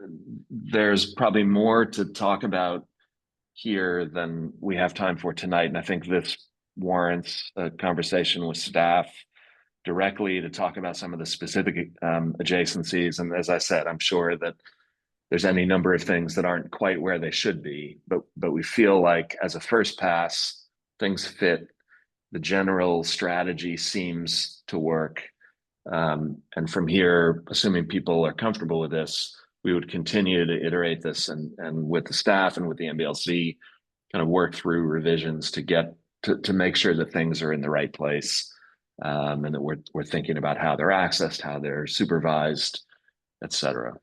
there's probably more to talk about here than we have time for tonight. And I think this warrants a conversation with staff directly to talk about some of the specific adjacencies. And as I said, I'm sure that there's any number of things that aren't quite where they should be, but we feel like as a first pass, things fit. The general strategy seems to work. And from here, assuming people are comfortable with this, we would continue to iterate this and with the staff and with the MBLC kind of work through revisions to make sure that things are in the right place, and that we're thinking about how they're accessed, how they're supervised, et cetera.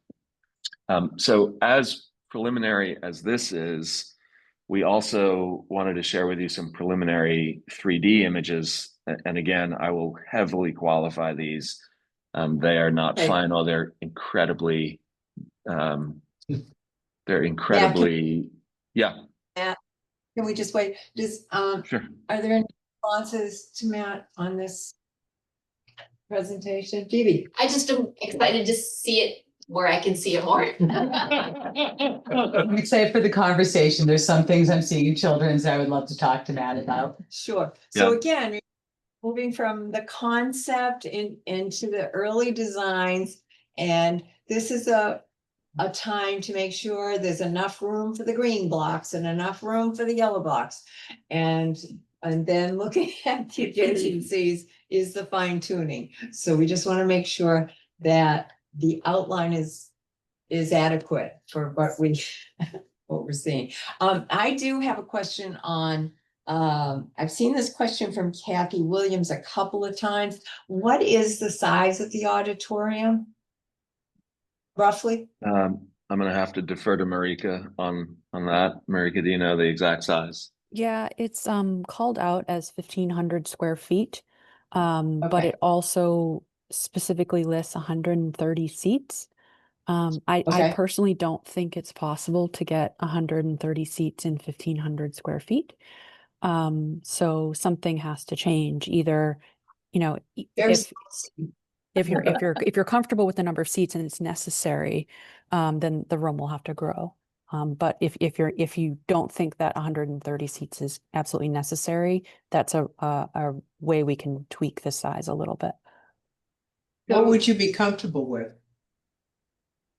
So as preliminary as this is, we also wanted to share with you some preliminary 3D images. And again, I will heavily qualify these. They are not final. They're incredibly, yeah. Can we just wait? Sure. Are there any responses to Matt on this presentation? Phoebe? I just am excited to see it where I can see it more. I'm excited for the conversation. There's some things I'm seeing in children's I would love to talk to Matt about. Sure. So again, moving from the concept into the early designs, and this is a time to make sure there's enough room for the green blocks and enough room for the yellow blocks. And then looking at the adjacencies is the fine tuning. So we just want to make sure that the outline is adequate for what we're seeing. I do have a question on I've seen this question from Kathy Williams a couple of times. What is the size of the auditorium? Roughly? I'm gonna have to defer to Marika on that. Marika, do you know the exact size? Yeah, it's called out as 1,500 square feet. But Okay. it also specifically lists 130 seats. I Okay. personally don't think it's possible to get 130 seats in 1,500 square feet. So something has to change. Either, you know, There's, if you're comfortable with the number of seats and it's necessary, then the room will have to grow. But if you don't think that 130 seats is absolutely necessary, that's a way we can tweak the size a little bit. What would you be comfortable with?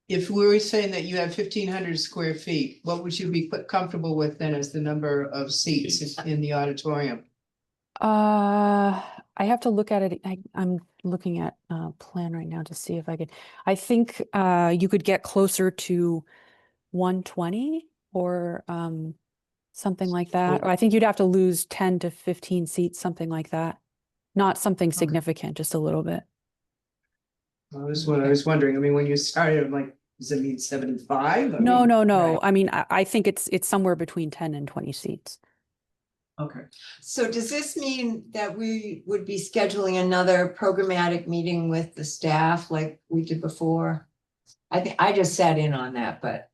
If we were saying that you have 1,500 square feet, what would you be comfortable with then as the number of seats in the auditorium? I have to look at it. I'm looking at a plan right now to see if I could. I think you could get closer to 120 or something like that. Or I think you'd have to lose 10 to 15 seats, something like that. Not something significant, just a little bit. That was what I was wondering. I mean, when you started, I'm like, does it mean 75? No. Right. I mean, I think it's somewhere between 10 and 20 seats. Okay. so does this mean that we would be scheduling another programmatic meeting with the staff like we did before? I think I just sat in on that, but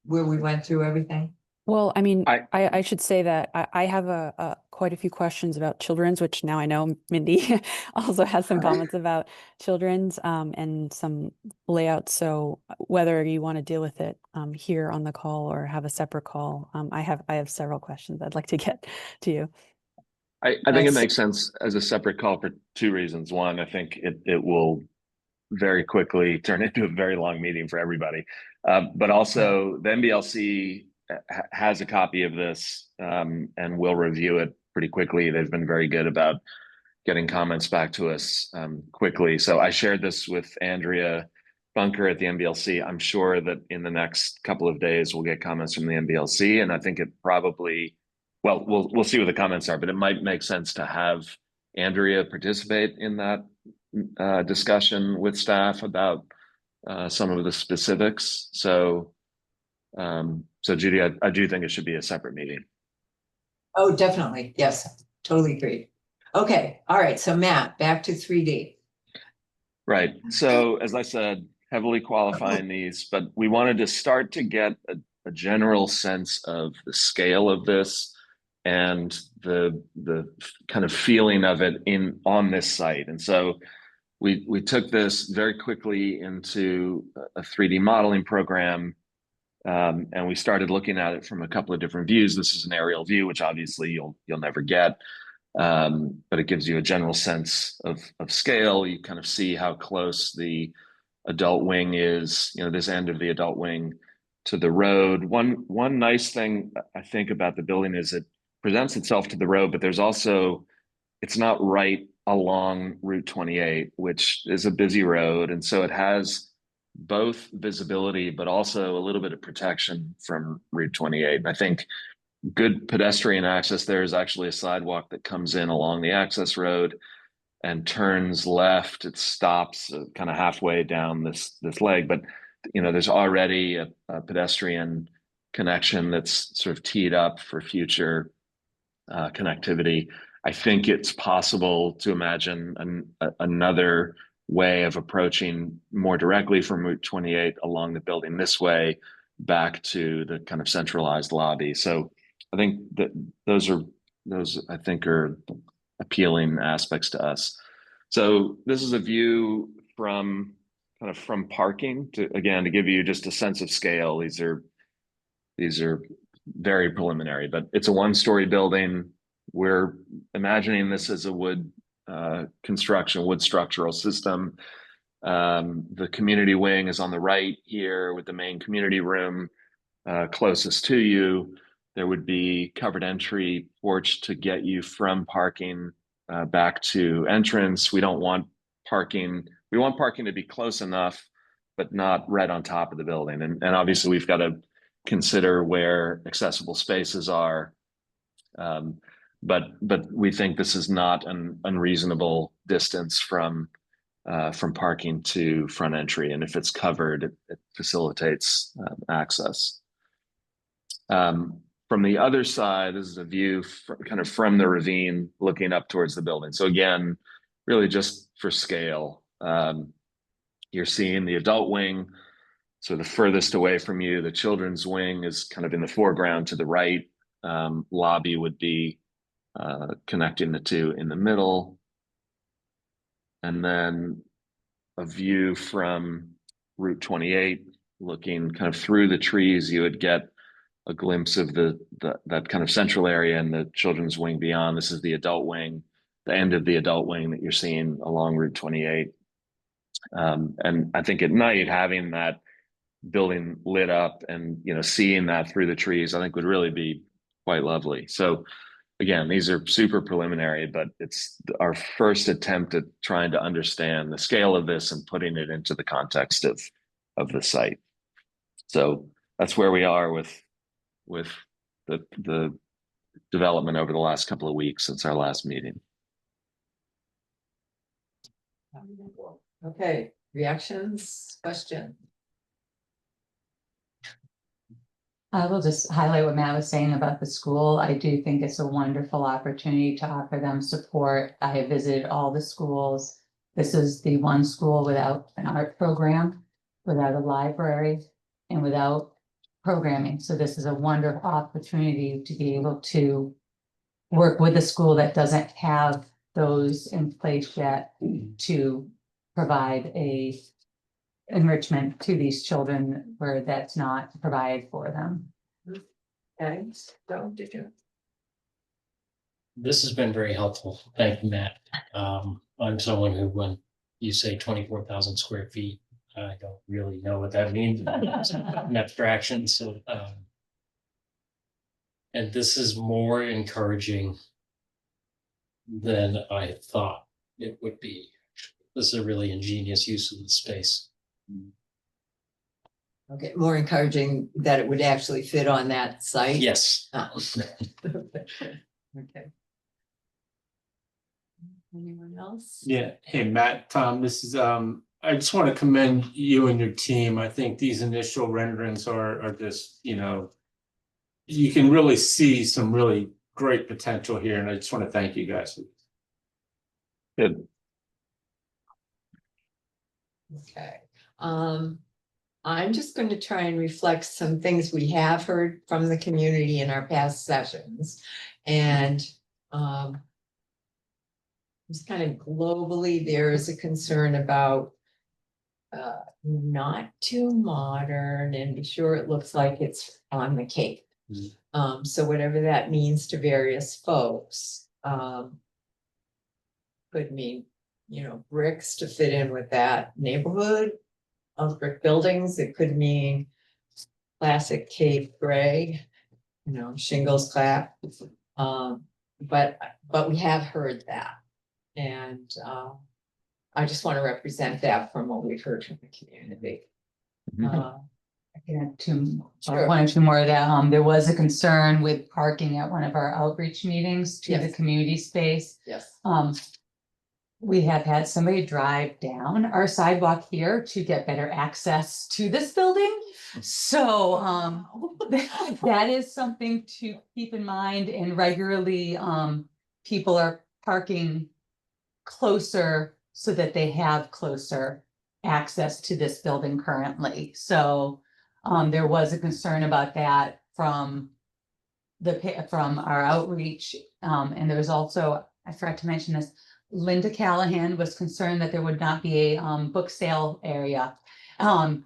where we went through everything. Well, I mean, I- I should say that I have quite a few questions about children's, which now I know Mindy also has some comments about children's and some layouts. So whether you want to deal with it here on the call or have a separate call, I have several questions I'd like to get to you. I think it makes sense as a separate call for two reasons. One, I think it will very quickly turn into a very long meeting for everybody. But also the NBLC has a copy of this and will review it pretty quickly. They've been very good about getting comments back to us quickly. So I shared this with Andrea Bunker at the NBLC. I'm sure that in the next couple of days we'll get comments from the NBLC, and I think it probably, well, we'll see what the comments are, but it might make sense to have Andrea participate in that discussion with staff about some of the specifics. So Judy, I do think it should be a separate meeting. Oh, definitely. Yes, totally agree. Okay, all right. So Matt, back to 3D. Right. So as I said, heavily qualifying these, but we wanted to start to get a general sense of the scale of this and the kind of feeling of it on this site. And so we took this very quickly into a 3D modeling program. And we started looking at it from a couple of different views. This is an aerial view, which obviously you'll never get, but it gives you a general sense of scale. You kind of see how close the adult wing is, this end of the adult wing to the road. One nice thing I think about the building is it presents itself to the road, but it's not right along Route 28, which is a busy road, and so it has both visibility, but also a little bit of protection from Route 28. And I think good pedestrian access there is actually a sidewalk that comes in along the access road and turns left. It stops kind of halfway down this leg, but there's already a pedestrian connection that's sort of teed up for future connectivity. I think it's possible to imagine another way of approaching more directly from Route 28 along the building this way back to the kind of centralized lobby. So I think that those I think are appealing aspects to us. So this is a view from parking to give you just a sense of scale. These are very preliminary, but it's a one-story building. We're imagining this as a wood structural system. The community wing is on the right here with the main community room closest to you. There would be covered entry porch to get you from parking back to entrance. We don't want parking. We want parking to be close enough, but not right on top of the building. And obviously we've got to consider where accessible spaces are. But we think this is not an unreasonable distance from parking to front entry. And if it's covered, it facilitates access. From the other side, this is a view kind of from the ravine looking up towards the building. So again, really just for scale, you're seeing the adult wing, so the furthest away from you. The children's wing is kind of in the foreground to the right. Lobby would be connecting the two in the middle. And then a view from Route 28, looking kind of through the trees, you would get a glimpse of that kind of central area and the children's wing beyond. This is the adult wing, the end of the adult wing that you're seeing along Route 28. And I think at night, having that building lit up and, you know, seeing that through the trees, I think would really be quite lovely. So again, these are super preliminary, but it's our first attempt at trying to understand the scale of this and putting it into the context of the site. So that's where we are with the development over the last couple of weeks since our last meeting. Okay, reactions, question? I will just highlight what Matt was saying about the school. I do think it's a wonderful opportunity to offer them support. I have visited all the schools. This is the one school without an art program, without a library, and without programming. So this is a wonderful opportunity to be able to work with a school that doesn't have those in place yet to provide a enrichment to these children where that's not provided for them. Okay, so did you? This has been very helpful. Thank you, Matt. I'm someone who, when you say 24,000 square feet, I don't really know what that means. An abstraction, so, and this is more encouraging than I thought it would be. This is a really ingenious use of the space. Okay, more encouraging that it would actually fit on that site? Yes. Oh. Okay. Anyone else? Yeah, hey, Matt, Tom, this is, I just want to commend you and your team. I think these initial renderings are just, you know, you can really see some really great potential here, and I just want to thank you guys. Good. Okay, I'm just going to try and reflect some things we have heard from the community in our past sessions. And just kind of globally, there is a concern about not too modern and be sure it looks like it's on the Cape. So whatever that means to various folks, could mean, you know, bricks to fit in with that neighborhood of brick buildings. It could mean classic Cape gray, you know, shingles clap. But we have heard that. And I just want to represent that from what we've heard from the community. I can add two, Sure. one or two more of that. There was a concern with parking at one of our outreach meetings to the Yes. community space. Yes. We have had somebody drive down our sidewalk here to get better access to this building. So, that is something to keep in mind, and regularly, people are parking closer so that they have closer access to this building currently. So, there was a concern about that from our outreach. And there was also, I forgot to mention this, Linda Callahan was concerned that there would not be a book sale area.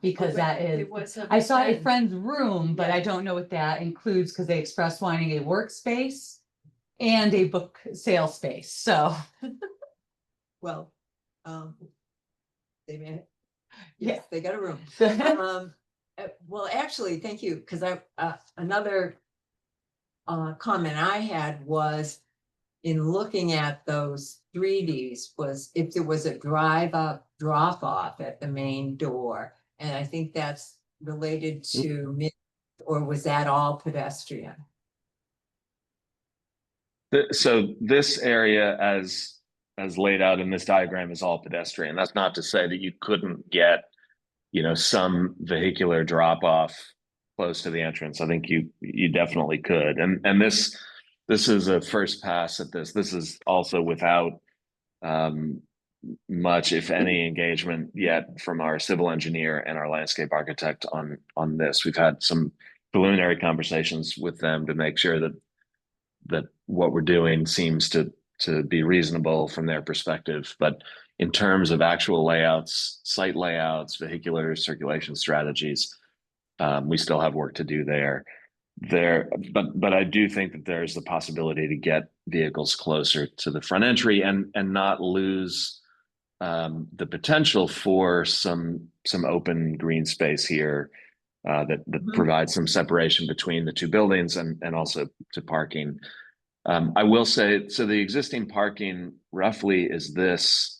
Because that is, I saw a friend's room, but I don't know what that includes because they expressed wanting a workspace and a book sale space, so. Well, they may, Yeah. yes, they got a room. Well, actually, thank you, because another comment I had was in looking at those 3Ds was if there was a drive up, drop off at the main door. And I think that's related to, or was that all pedestrian? So this area as laid out in this diagram is all pedestrian. That's not to say that you couldn't get, some vehicular drop off close to the entrance. I think you definitely could. And this is a first pass at this. This is also without much, if any, engagement yet from our civil engineer and our landscape architect on this. We've had some preliminary conversations with them to make sure that what we're doing seems to be reasonable from their perspective. But in terms of actual layouts, site layouts, vehicular circulation strategies, we still have work to do there. But I do think that there's the possibility to get vehicles closer to the front entry and not lose the potential for some open green space here that provides some separation between the two buildings and also to parking. I will say, so the existing parking roughly is this.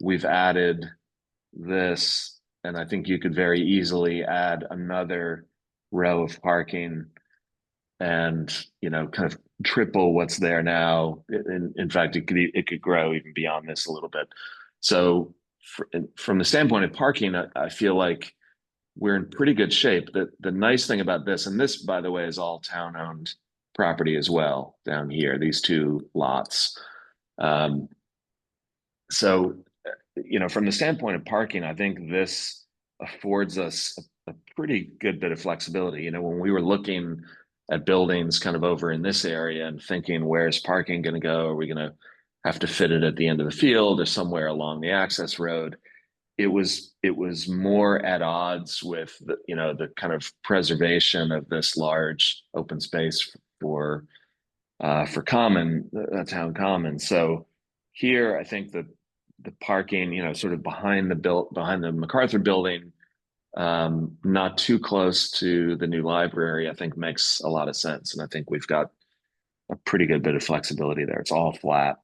We've added this, and I think you could very easily add another row of parking and, kind of triple what's there now. In fact, it could grow even beyond this a little bit. So from the standpoint of parking, I feel like we're in pretty good shape. The nice thing about this, and this, by the way, is all town-owned property as well down here, these two lots. So, from the standpoint of parking, I think this affords us a pretty good bit of flexibility. When we were looking at buildings kind of over in this area and thinking, where's parking going to go? Are we going to have to fit it at the end of the field or somewhere along the access road? It was more at odds with the kind of preservation of this large open space for common, town common. So here, I think the parking, sort of behind the MacArthur building, not too close to the new library, I think makes a lot of sense. And I think we've got a pretty good bit of flexibility there. It's all flat.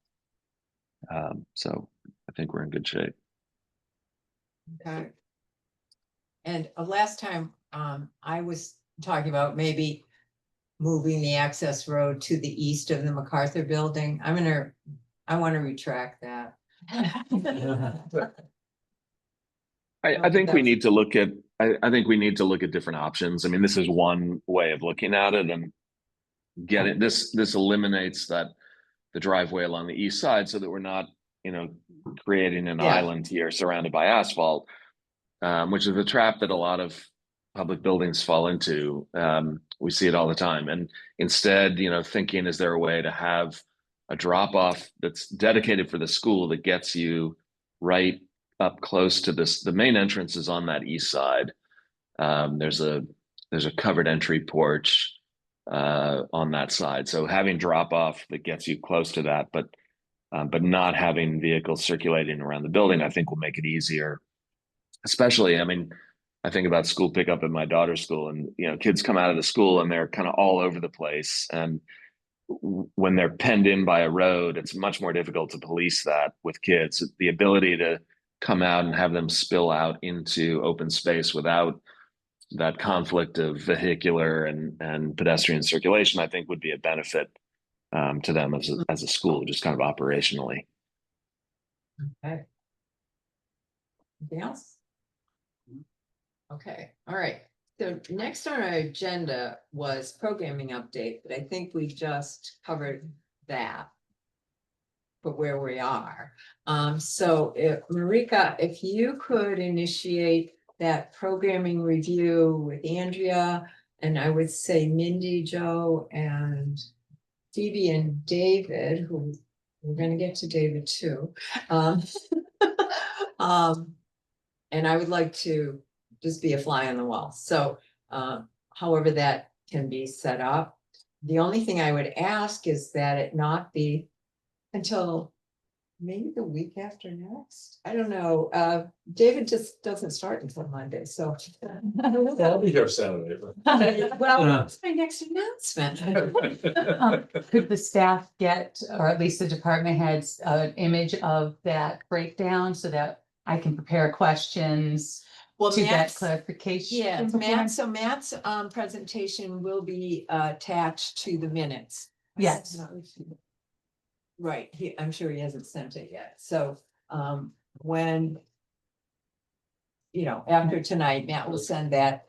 So I think we're in good shape. Okay. And last time, I was talking about maybe moving the access road to the east of the MacArthur building. I want to retract that. I think we need to look at, I think we need to look at different options. I mean, this is one way of looking at it, and this eliminates the driveway along the east side so that we're not, creating an island here surrounded by asphalt, which is a trap that a lot of public buildings fall into. We see it all the time. And instead, thinking, is there a way to have a drop off that's dedicated for the school that gets you right up close to this? The main entrance is on that east side. There's a covered entry porch on that side. So having drop off that gets you close to that, but not having vehicles circulating around the building, I think will make it easier. Especially, I mean, I think about school pickup at my daughter's school, and kids come out of the school and they're kind of all over the place. And when they're penned in by a road, it's much more difficult to police that with kids. The ability to come out and have them spill out into open space without that conflict of vehicular and pedestrian circulation, I think would be a benefit to them as a school, just kind of operationally. Okay. Anything else? Okay, all right. So next on our agenda was programming update, but I think we just covered that for where we are. So Marika, if you could initiate that programming review with Andrea, and I would say Mindy, Joe, and Phoebe and David, who we're going to get to David too. And I would like to just be a fly on the wall. So however that can be set up. The only thing I would ask is that it not be until maybe the week after next. I don't know. David just doesn't start until Monday, so. I'll be here Saturday. Well, that's my next announcement. Could the staff get, or at least the department heads, an image of that breakdown so that I can prepare questions Well, to get Matt's, clarification? yeah, before- Matt's presentation will be attached to the minutes. Yes. Right, I'm sure he hasn't sent it yet, so, when. You know, after tonight, Matt will send that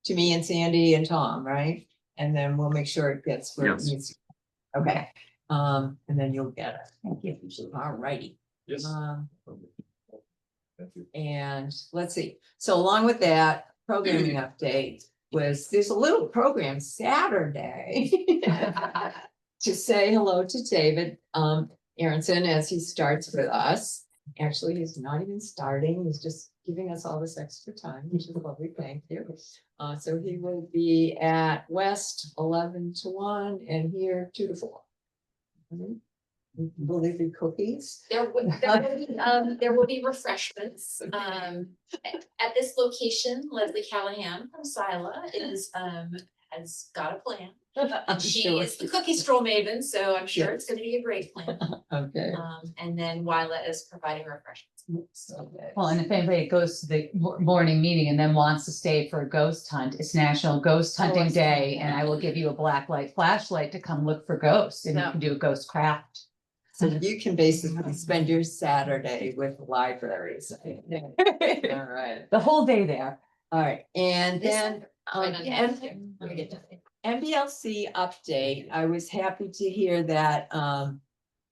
to me and Sandy and Tom, right? And then we'll make sure it gets where it Yes. needs. Okay, and then you'll get it. Thank you. All righty. Yes. Thank you. And let's see, so along with that programming update was, there's a little program Saturday. To say hello to David Aronson as he starts with us. Actually, he's not even starting, he's just giving us all this extra time, which is lovely, thank you. So he will be at West 11 to 1 and here 2 to 4. Will there be cookies? There will be refreshments. At this location, Leslie Callahan from Sila has got a plan. She is the cookie stroll maven, so I'm sure it's gonna be a great plan. Okay. And then Wyla is providing refreshments. Okay. Well, and if anybody goes to the morning meeting and then wants to stay for a ghost hunt, it's National Ghost Oh, I Hunting see. Day, and I will give you a black light flashlight to come look for ghosts, and you Yeah. can do a ghost craft. So you can basically spend your Saturday with libraries. All right, The whole day there. all right, and This then, Right on yeah, there. Let me get to it. MBLC update, I was happy to hear that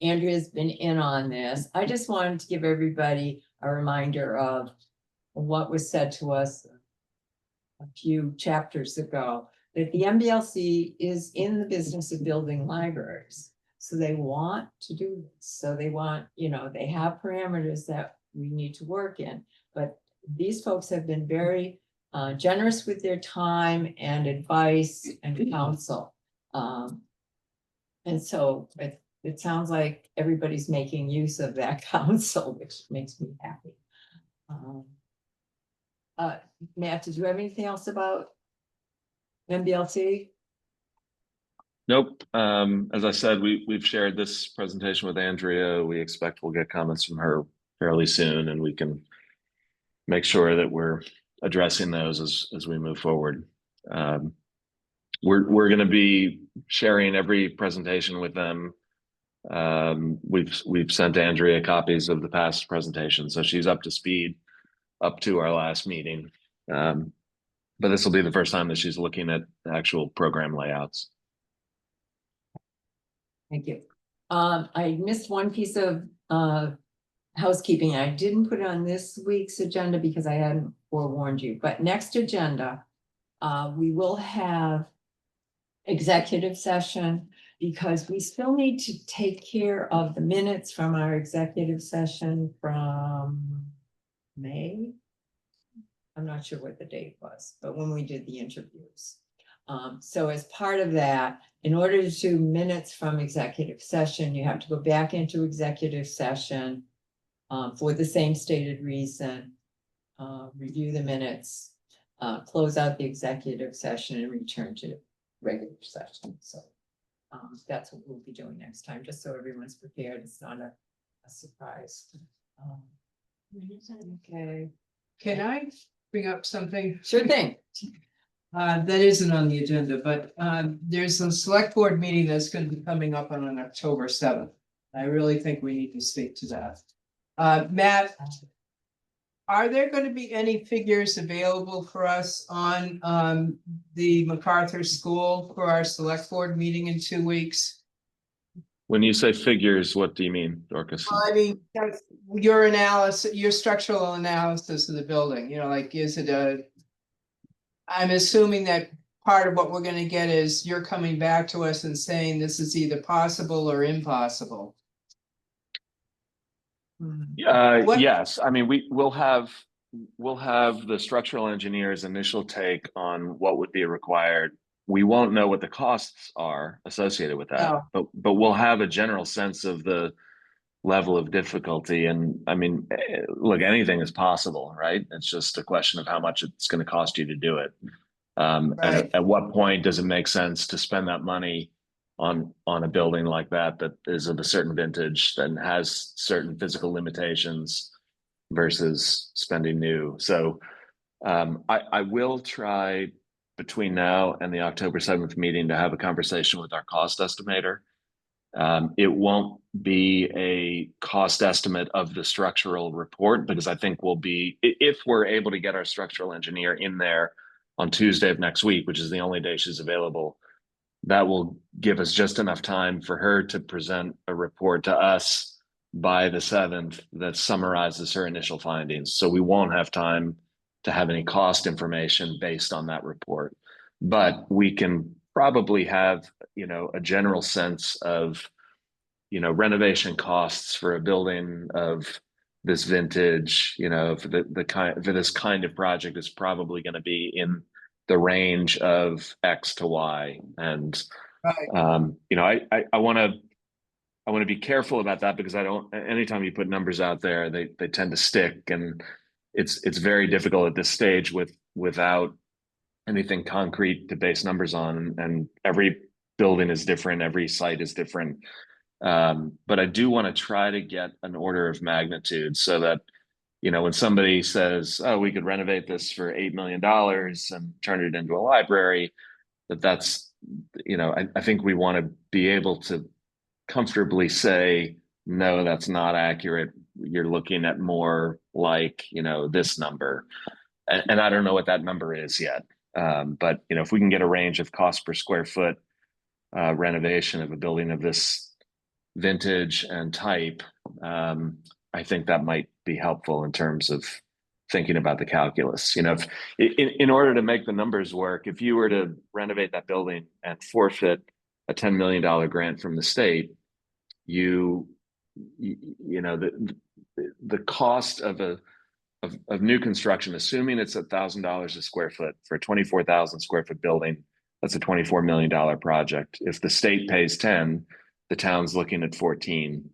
Andrea's been in on this. I just wanted to give everybody a reminder of what was said to us a few chapters ago, that the MBLC is in the business of building libraries. So they want to do this. So they want, you know, they have parameters that we need to work in. But these folks have been very generous with their time and advice and counsel. And so it sounds like everybody's making use of that counsel, which makes me happy. Matt, did you have anything else about MBLT? Nope. As I said, we've shared this presentation with Andrea. We expect we'll get comments from her fairly soon, and we can make sure that we're addressing those as we move forward. We're going to be sharing every presentation with them. We've sent Andrea copies of the past presentation, so she's up to speed up to our last meeting. But this will be the first time that she's looking at actual program layouts. Thank you. I missed one piece of housekeeping. I didn't put it on this week's agenda because I hadn't forewarned you, but next agenda, we will have executive session because we still need to take care of the minutes from our executive session from May. I'm not sure what the date was, but when we did the interviews. So as part of that, in order to do minutes from executive session, you have to go back into executive session for the same stated reason, review the minutes, close out the executive session and return to regular session. So that's what we'll be doing next time, just so everyone's prepared. It's not a surprise. Okay, Can I bring up something? sure thing. That isn't on the agenda, but there's a select board meeting that's gonna be coming up on October 7th. I really think we need to speak to that. Matt, are there gonna be any figures available for us on the MacArthur School for our select board meeting in 2 weeks? When you say figures, what do you mean, Dorcas? I mean, your analysis, your structural analysis of the building, you know, like, is it I'm assuming that part of what we're gonna get is you're coming back to us and saying this is either possible or impossible. What- Yes, I mean, we'll have the structural engineer's initial take on what would be required. We won't know what the costs are associated with that, but we'll have a general sense of the level of difficulty. And I mean, look, anything is possible, right? It's just a question of how much it's going to cost you to do it. And Right. at what point does it make sense to spend that money on a building like that is of a certain vintage and has certain physical limitations versus spending new? So I will try between now and the October 7th meeting to have a conversation with our cost estimator It won't be a cost estimate of the structural report because I think we'll be, if we're able to get our structural engineer in there on Tuesday of next week, which is the only day she's available, that will give us just enough time for her to present a report to us by the 7th that summarizes her initial findings. So we won't have time to have any cost information based on that report, but we can probably have, a general sense of, renovation costs for a building of this vintage, for this kind of project is probably going to be in the range of X to Y. And, Right. I want to be careful about that because anytime you put numbers out there, they tend to stick, and it's very difficult at this stage without anything concrete to base numbers on. And every building is different. Every site is different. But I do want to try to get an order of magnitude so that, when somebody says, oh, we could renovate this for $8 million and turn it into a library, that's, I think we want to be able to comfortably say, no, that's not accurate. You're looking at more like, this number. And I don't know what that number is yet. But, if we can get a range of cost per square foot renovation of a building of this vintage and type, I think that might be helpful in terms of thinking about the calculus. If in order to make the numbers work, if you were to renovate that building and forfeit a $10 million grant from the state, the cost of new construction, assuming it's $1,000 a square foot for a 24,000 square foot building, that's a $24 million project. If the state pays 10, the town's looking at 14.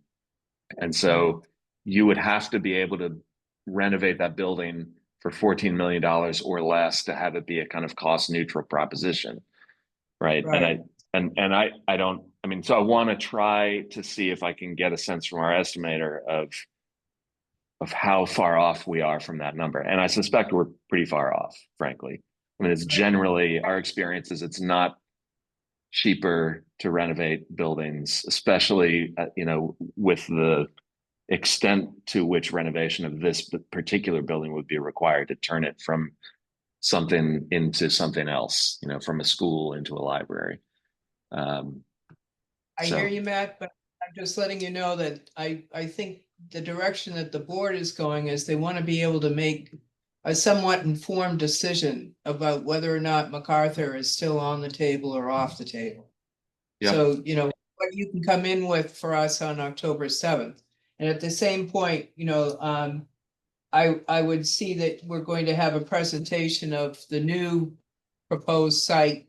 And so you would have to be able to renovate that building for $14 million or less to have it be a kind of cost neutral proposition. Right. Right. So I want to try to see if I can get a sense from our estimator of how far off we are from that number. And I suspect we're pretty far off, frankly. It's generally our experience is it's not cheaper to renovate buildings, especially, with the extent to which renovation of this particular building would be required to turn it from something into something else, from a school into a library. I hear you, Matt, but I'm just letting you know that I think the direction that the board is going is they want to be able to make a somewhat informed decision about whether or not MacArthur is still on the table or off the table. Yeah. So, what you can come in with for us on October 7th. And at the same point, I would see that we're going to have a presentation of the new proposed site,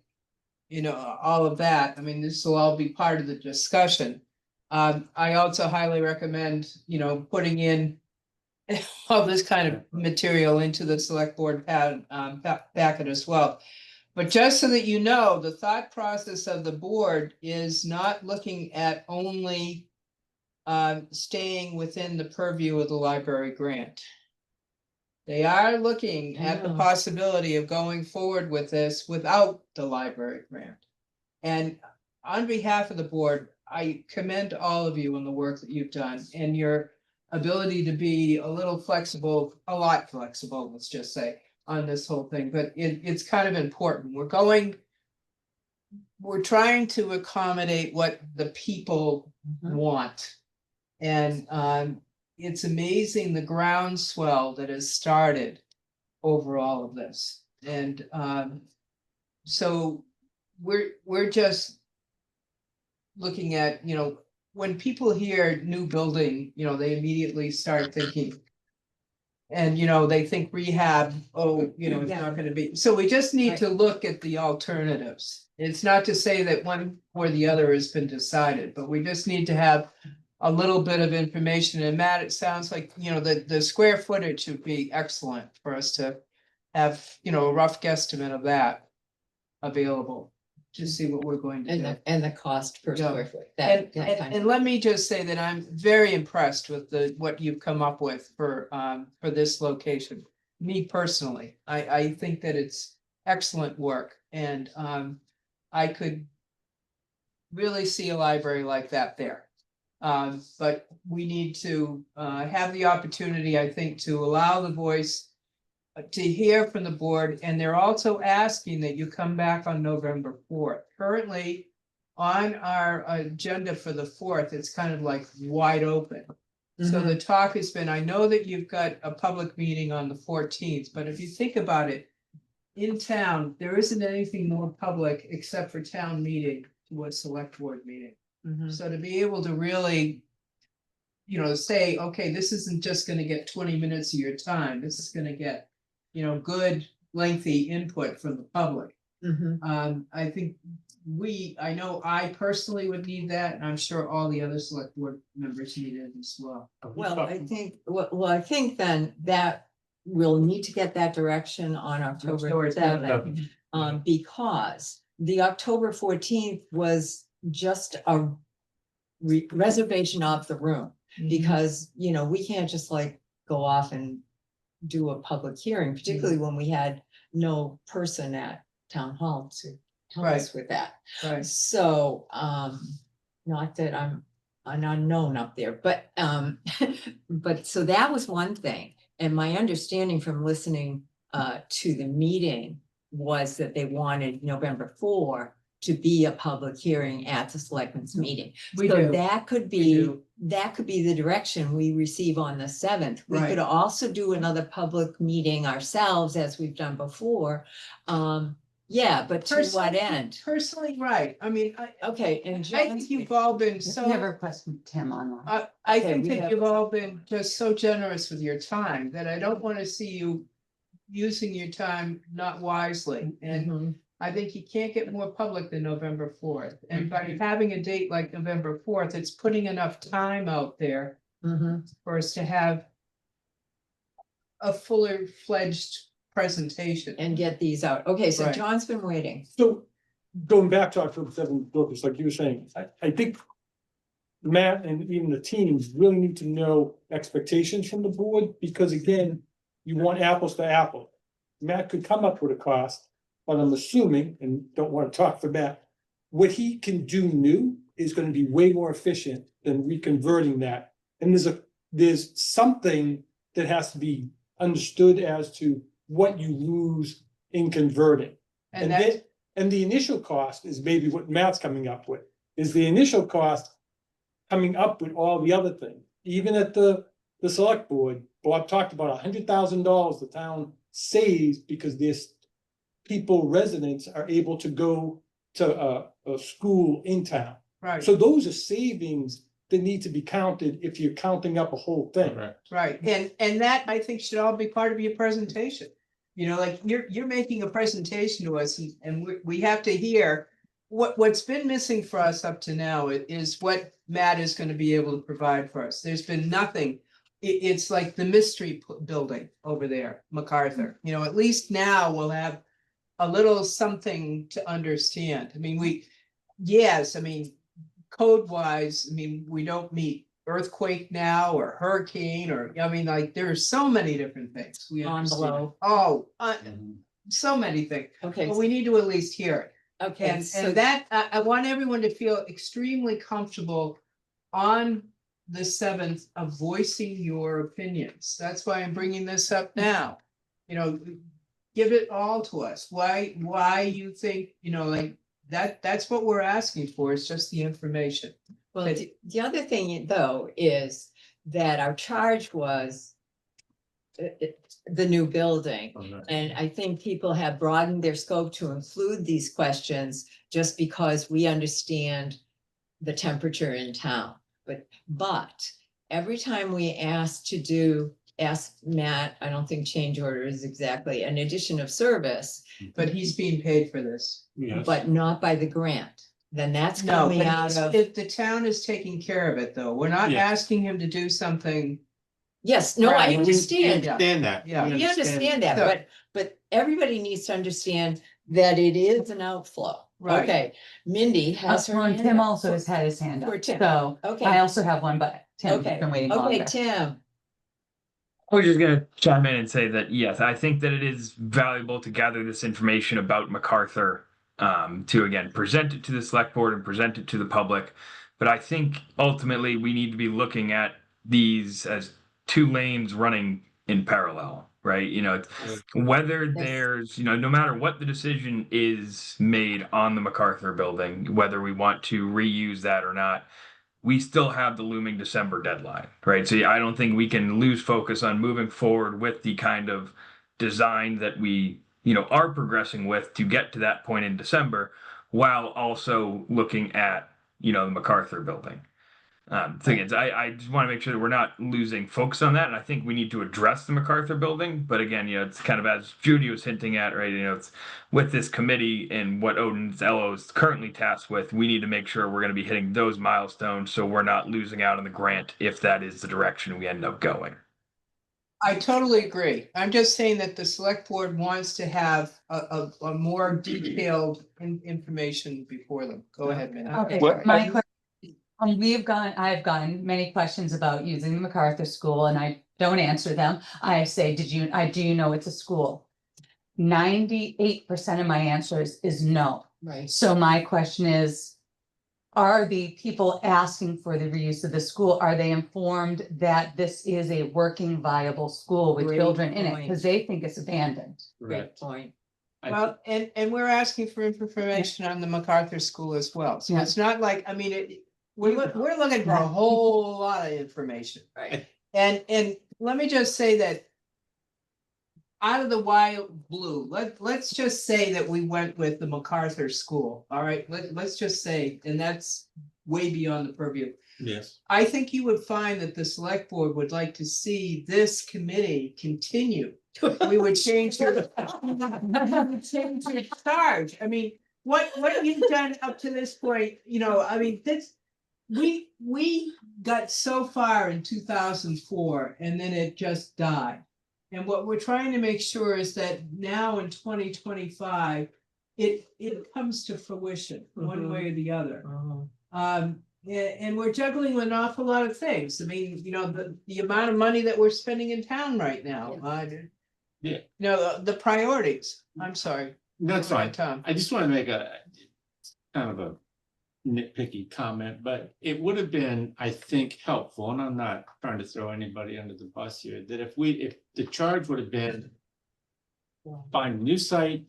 all of that. This will all be part of the discussion. I also highly recommend, putting in all this kind of material into the select board packet as well. But just so that the thought process of the board is not looking at only staying within the purview of the library grant. They are looking at the possibility of going forward with this without the library grant. And on behalf of the board, I commend all of you on the work that you've done and your ability to be a lot flexible, let's just say, on this whole thing. But it's kind of important. We're trying to accommodate what the people want. And it's amazing the groundswell that has started over all of this. And so we're just looking at, when people hear new building, they immediately start thinking, and, they think rehab, it's not going to be. So we just need to look at the alternatives. It's not to say that one or the other has been decided, but we just need to have a little bit of information. And Matt, it sounds like, the square footage would be excellent for us to have, a rough guesstimate of that available to see what we're going to do. And the cost per square foot. And let me just say that I'm very impressed with what you've come up with for this location. Me personally, I think that it's excellent work, and I could really see a library like that there. But we need to have the opportunity, I think, to allow the voice to hear from the board, and they're also asking that you come back on November 4th. Currently, on our agenda for the 4th, it's kind of like wide open. So the talk has been, I know that you've got a public meeting on the 14th, but if you think about it, in town, there isn't anything more public except for town meeting to a select board meeting. So to be able to really, you know, say, okay, this isn't just gonna get 20 minutes of your time, this is gonna get, you know, good lengthy input from the public. I think I know I personally would need that, and I'm sure all the other select board members need it as well. Well, I think then that we'll need to get that direction on October October 7th. Because the October 14th was just a reservation of the room. Because, you know, we can't just like go off and do a public hearing, particularly when we had no person at town hall to help us with that. Right. So, not that I'm an unknown up there, but, but so that was one thing. And my understanding from listening, to the meeting was that they wanted November 4 to be a public hearing at the selectmen's meeting. We So do. that could We be, do. that could be the direction we receive on the 7th. We Right. could also do another public meeting ourselves, as we've done before. Yeah, but to what end? Personally, right, I mean, Okay, and I John's, think you've all been We so. have a request from Tim online. I Okay, think we that have- you've all been just so generous with your time that I don't want to see you using your time not wisely. And Mhm. I think you can't get more public than November 4th. And by having a date like November 4th, it's putting enough time out there Mhm. for us to have a fuller fledged presentation. And get these out. Okay, so Right. John's been waiting. So going back to October 7th, Dorcas, like you were saying, I think Matt and even the teams really need to know expectations from the board, because again, you want apples to apples. Matt could come up with a cost, but I'm assuming, and don't want to talk for Matt, what he can do new is gonna be way more efficient than reconverting that. And there's something that has to be understood as to what you lose in converting. And And that's, then, and the initial cost is maybe what Matt's coming up with, is the initial cost coming up with all the other things. Even at the select board, Bob talked about $100,000 the town saves because this people, residents are able to go to a school in town. right, So those are savings that need to be counted if you're counting up a whole thing. right, and that I think should all be part of your presentation. You know, like you're making a presentation to us and we have to hear what's been missing for us up to now is what Matt is gonna be able to provide for us. There's been nothing. It's like the mystery building over there, MacArthur, you know, at least now we'll have a little something to understand. I mean, yes, I mean, code wise, I mean, we don't meet earthquake now or hurricane or, I mean, like, there are so many different things. We understand. Envelope. Oh, so many things, Okay, but we need to at least hear it. okay, And so that, I want everyone to feel extremely comfortable on the 7th of voicing your opinions. That's why I'm bringing this up now. You know, give it all to us. Why you think, you know, like, that's what we're asking for, is just the information. well, the other thing though is that our charge was the new building. And I think people have broadened their scope to include these questions just because we understand the temperature in town. But every time we ask Matt, I don't think change order is exactly an addition of service, But he's being paid for this. but not by the grant. Then that's No, coming but out of, if the town is taking care of it, though, we're not Yeah. asking him to do something. yes, no, I Right, we understand. Understand that. Yeah. We understand that, So- but everybody needs to understand that it is an outflow. Right. Okay, Mindy has her. Well, and hand Tim up. also has had his hand For up, Tim. so I Okay, also have one, but Tim's okay, been waiting okay, longer. Tim, I was just gonna chime in and say that yes, I think that it is valuable to gather this information about MacArthur to again present it to the select board and present it to the public. But I think ultimately we need to be looking at these as two lanes running in parallel, right? Whether there's, no matter what the decision is made on the MacArthur building, whether we want to reuse that or not, we still have the looming December deadline, right? So I don't think we can lose focus on moving forward with the kind of design that we, are progressing with to get to that point in December, while also looking at, the MacArthur building. I just want to make sure that we're not losing focus on that. And I think we need to address the MacArthur building. But again, it's kind of as Judy was hinting at, right? It's with this committee and what Odin's LO is currently tasked with, we need to make sure we're going to be hitting those milestones so we're not losing out on the grant if that is the direction we end up going. I totally agree. I'm just saying that the select board wants to have a more detailed information before them. Go ahead, Minnie. Okay, What- my question. I've gotten many questions about using the MacArthur School and I don't answer them. I say, do you know it's a school? 98% of my answers is no. Right. So my question is, are the people asking for the reuse of the school, are they informed that this is a working viable school with Great children in it? point. Because they think it's abandoned. Great point. Well, and we're asking for information on the MacArthur School as well. So Yeah. it's not like, we're looking for a whole lot of information. Right. And let me just say that out of the wild blue, let's just say that we went with the MacArthur School. All right, let's just say, and that's way beyond the purview. Yes. I think you would find that the select board would like to see this committee continue. We would change your change your charge. What you've done up to this point, we got so far in 2004 and then it just died. And what we're trying to make sure is that now in 2025, it comes to fruition one way or the other. And we're juggling with an awful lot of things. The amount of money that we're spending in town right now. Yeah. The priorities. I'm sorry. No, it's Go ahead, fine. Tom. I just want to make a kind of a nitpicky comment, but it would have been, I think, helpful, and I'm not trying to throw anybody under the bus here, that if the charge would have been find a new site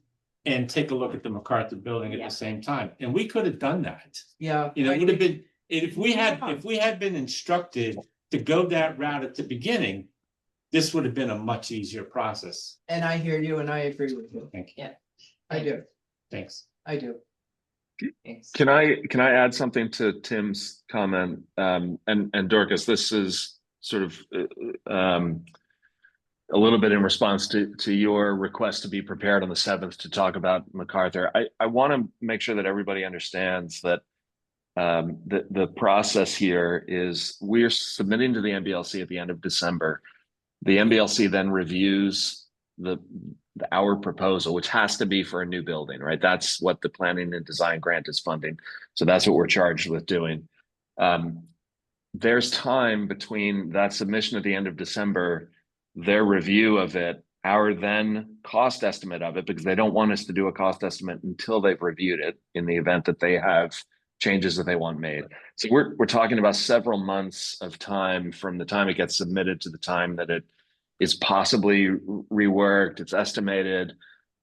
and take a look at the MacArthur building at the same time, and we could have done that. Yeah. It would have been, if we had been instructed to go that route at the beginning, this would have been a much easier process. And I hear you and I agree with you. Thank you. Yeah. I do. Thanks. I do. Can I add something to Tim's comment? And Dorcas, this is sort of a little bit in response to your request to be prepared on the 7th to talk about MacArthur. I want to make sure that everybody understands that the process here is we're submitting to the MBLC at the end of December. The MBLC then reviews our proposal, which has to be for a new building, right? That's what the planning and design grant is funding. So that's what we're charged with doing. There's time between that submission at the end of December, their review of it, our then cost estimate of it, because they don't want us to do a cost estimate until they've reviewed it in the event that they have changes that they want made. So we're talking about several months of time from the time it gets submitted to the time that it is possibly reworked, it's estimated,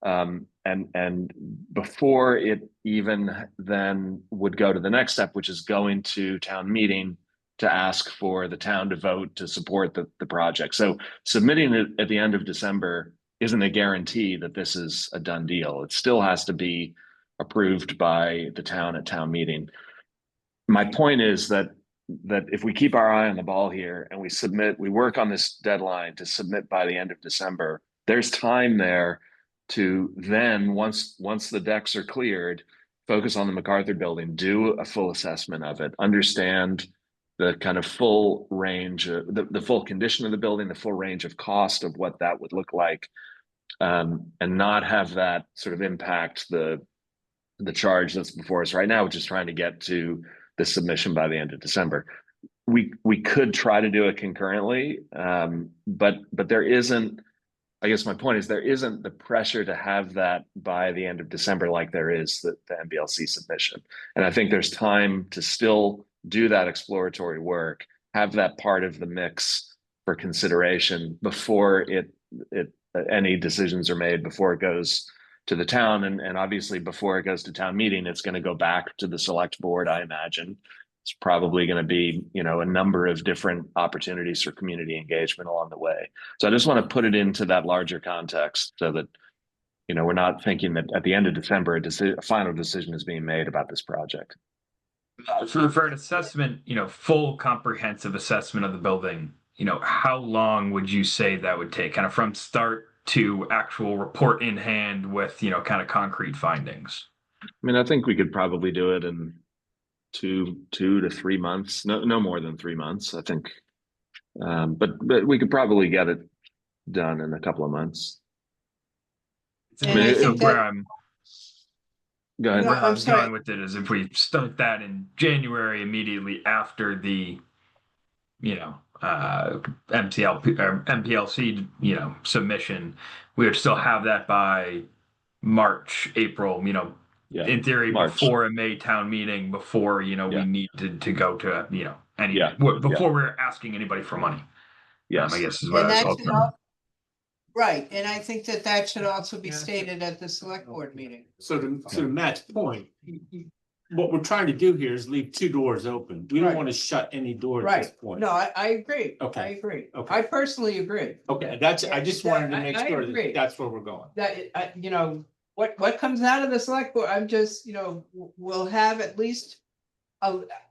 and before it even then would go to the next step, which is going to town meeting to ask for the town to vote to support the project. So submitting it at the end of December isn't a guarantee that this is a done deal. It still has to be approved by the town at town meeting. My point is that if we keep our eye on the ball here and we work on this deadline to submit by the end of December, there's time there to then, once the decks are cleared, focus on the MacArthur building, do a full assessment of it, understand the kind of full range, the full condition of the building, the full range of cost of what that would look like, and not have that sort of impact the charge that's before us right now, which is trying to get to the submission by the end of December. We could try to do it concurrently, but there isn't I guess my point is there isn't the pressure to have that by the end of December like there is the MBLC submission. And I think there's time to still do that exploratory work, have that part of the mix for consideration before any decisions are made, before it goes to the town. And obviously before it goes to town meeting, it's going to go back to the select board, I imagine. It's probably going to be, a number of different opportunities for community engagement along the way. So I just want to put it into that larger context so that, we're not thinking that at the end of December, a final decision is being made about this project. For an assessment, full comprehensive assessment of the building, how long would you say that would take, kind of from start to actual report in hand with, kind of concrete findings? I mean, I think we could probably do it in 2 to 3 months, no more than 3 months, I think. But we could probably get it done in a couple of months. And I think where that- I'm Go ahead. No, where I'm I'm sorry. going with it is if we start that in January, immediately after the, MPLC, submission, we would still have that by March, April, Yeah. in theory, March. before a May town meeting, before, we Yeah. need to go to, any, Yeah. before we're asking anybody for money. Yes. I guess is what And I was that hoping. should al- Right, and I think that should also be stated at the select board meeting. So to Matt's point, what we're trying to do here is leave 2 doors open. We don't Right. want to shut any door at this Right, point. no, I agree. I Okay. agree. Okay. I personally agree. Okay, I just wanted to make I sure agree. that that's where we're going. That, what comes out of the select board, I'm just, we'll have at least.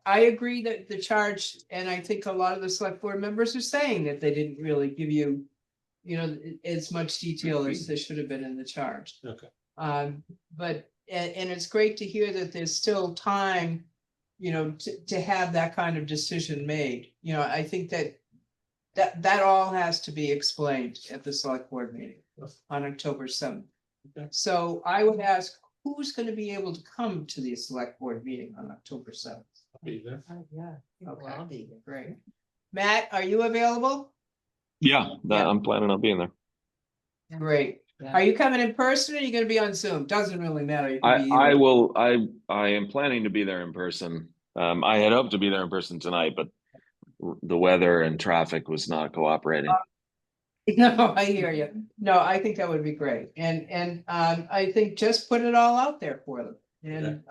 I agree that the charge, and I think a lot of the select board members are saying that they didn't really give you. As much detail as there should have been in the charge. Okay. But, and it's great to hear that there's still time. To have that kind of decision made, I think that all has to be explained at the select board meeting on October 7th. Okay. So I would ask, who's gonna be able to come to the select board meeting on October 7th? Be there. Yeah. Okay. I'll be there. Great. Matt, are you available? Yeah, Yeah. I'm planning on being there. Great. Yeah. Are you coming in person or are you gonna be on Zoom? Doesn't really matter. You can be I either. will, I am planning to be there in person. I had hoped to be there in person tonight, but the weather and traffic was not cooperating. No, I hear you. No, I think that would be great. And I think just put it all out there for them. And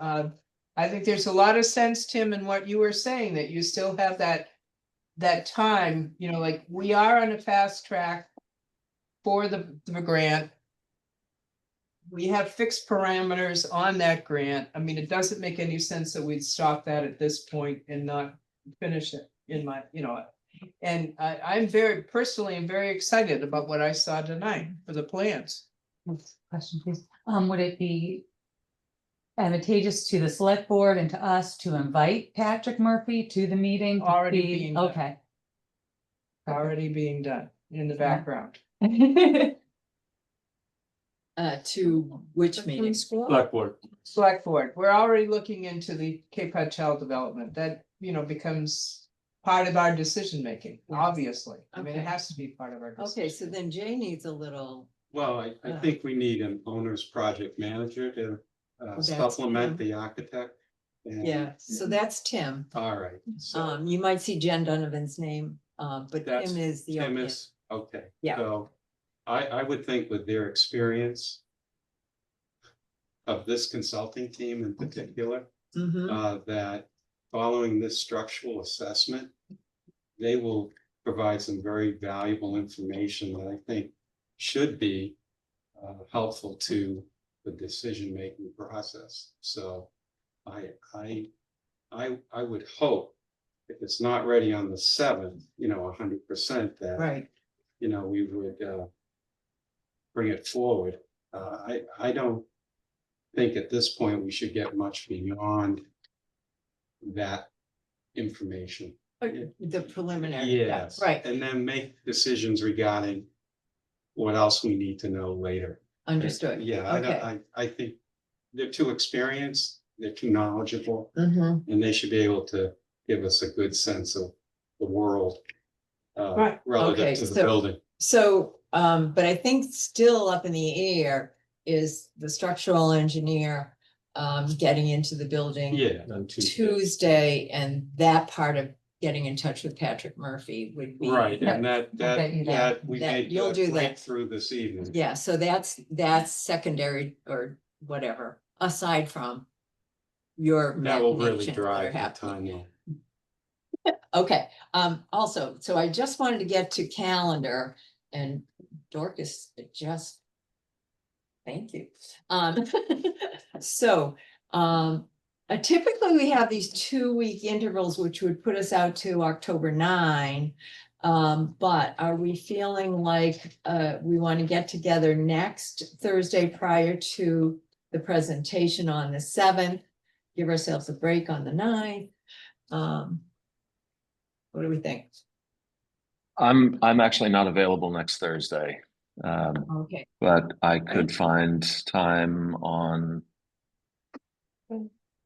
I think there's a lot of sense, Tim, in what you were saying, that you still have that time, like we are on a fast track for the grant. We have fixed parameters on that grant. I mean, it doesn't make any sense that we'd stop that at this point and not finish it in my, and I'm very excited about what I saw tonight for the plans. Question, please. Would it be advantageous to the select board and to us to invite Patrick Murphy to the meeting? to Already be- being done. Okay. Already being done in the background. To which meeting? Select board. Select board, we're already looking into the Cape Cod Child Development, that, becomes part of our decision making, obviously. I mean, it Okay. has to be part of our. Okay, so decision. then Jay needs a little, Well, I think we need an owner's project manager to That's supplement him. the architect. And- yeah, so that's Tim. All right. So You might see Jen Donovan's name, but That's- Tim is the. Tim OPM. is, okay. Yeah. So I would think with their experience of this consulting team in particular, Mhm. that following this structural assessment, they will provide some very valuable information that I think should be helpful to the decision-making process. So I would hope if it's not ready on the 7th, 100% that, Right, we would bring it forward. I don't think at this point we should get much beyond that information. the preliminary. Yes. Right, And then make decisions regarding what else we need to know later. understood. Yeah, Okay. I think they're too experienced, they're too knowledgeable, Mhm. and they should be able to give us a good sense of the world Right. relative Okay, to the so- building. So but I think still up in the air is the structural engineer getting into the building. Yeah, on Tuesday. Tuesday, and that part of getting in touch with Patrick Murphy would be. Right, and bet you that we that made you'll that do that. breakthrough this evening. Yeah, so that's secondary or whatever, aside from your. That will really machinations that are drive the happening. timeline. Okay, also, so I just wanted to get to calendar and Dorcas just. Thank you. So, typically we have these 2-week intervals, which would put us out to October 9. But are we feeling like, we want to get together next Thursday prior to the presentation on the 7th? Give ourselves a break on the 9th. What do we think? I'm actually not available next Thursday. Okay, But I could find time on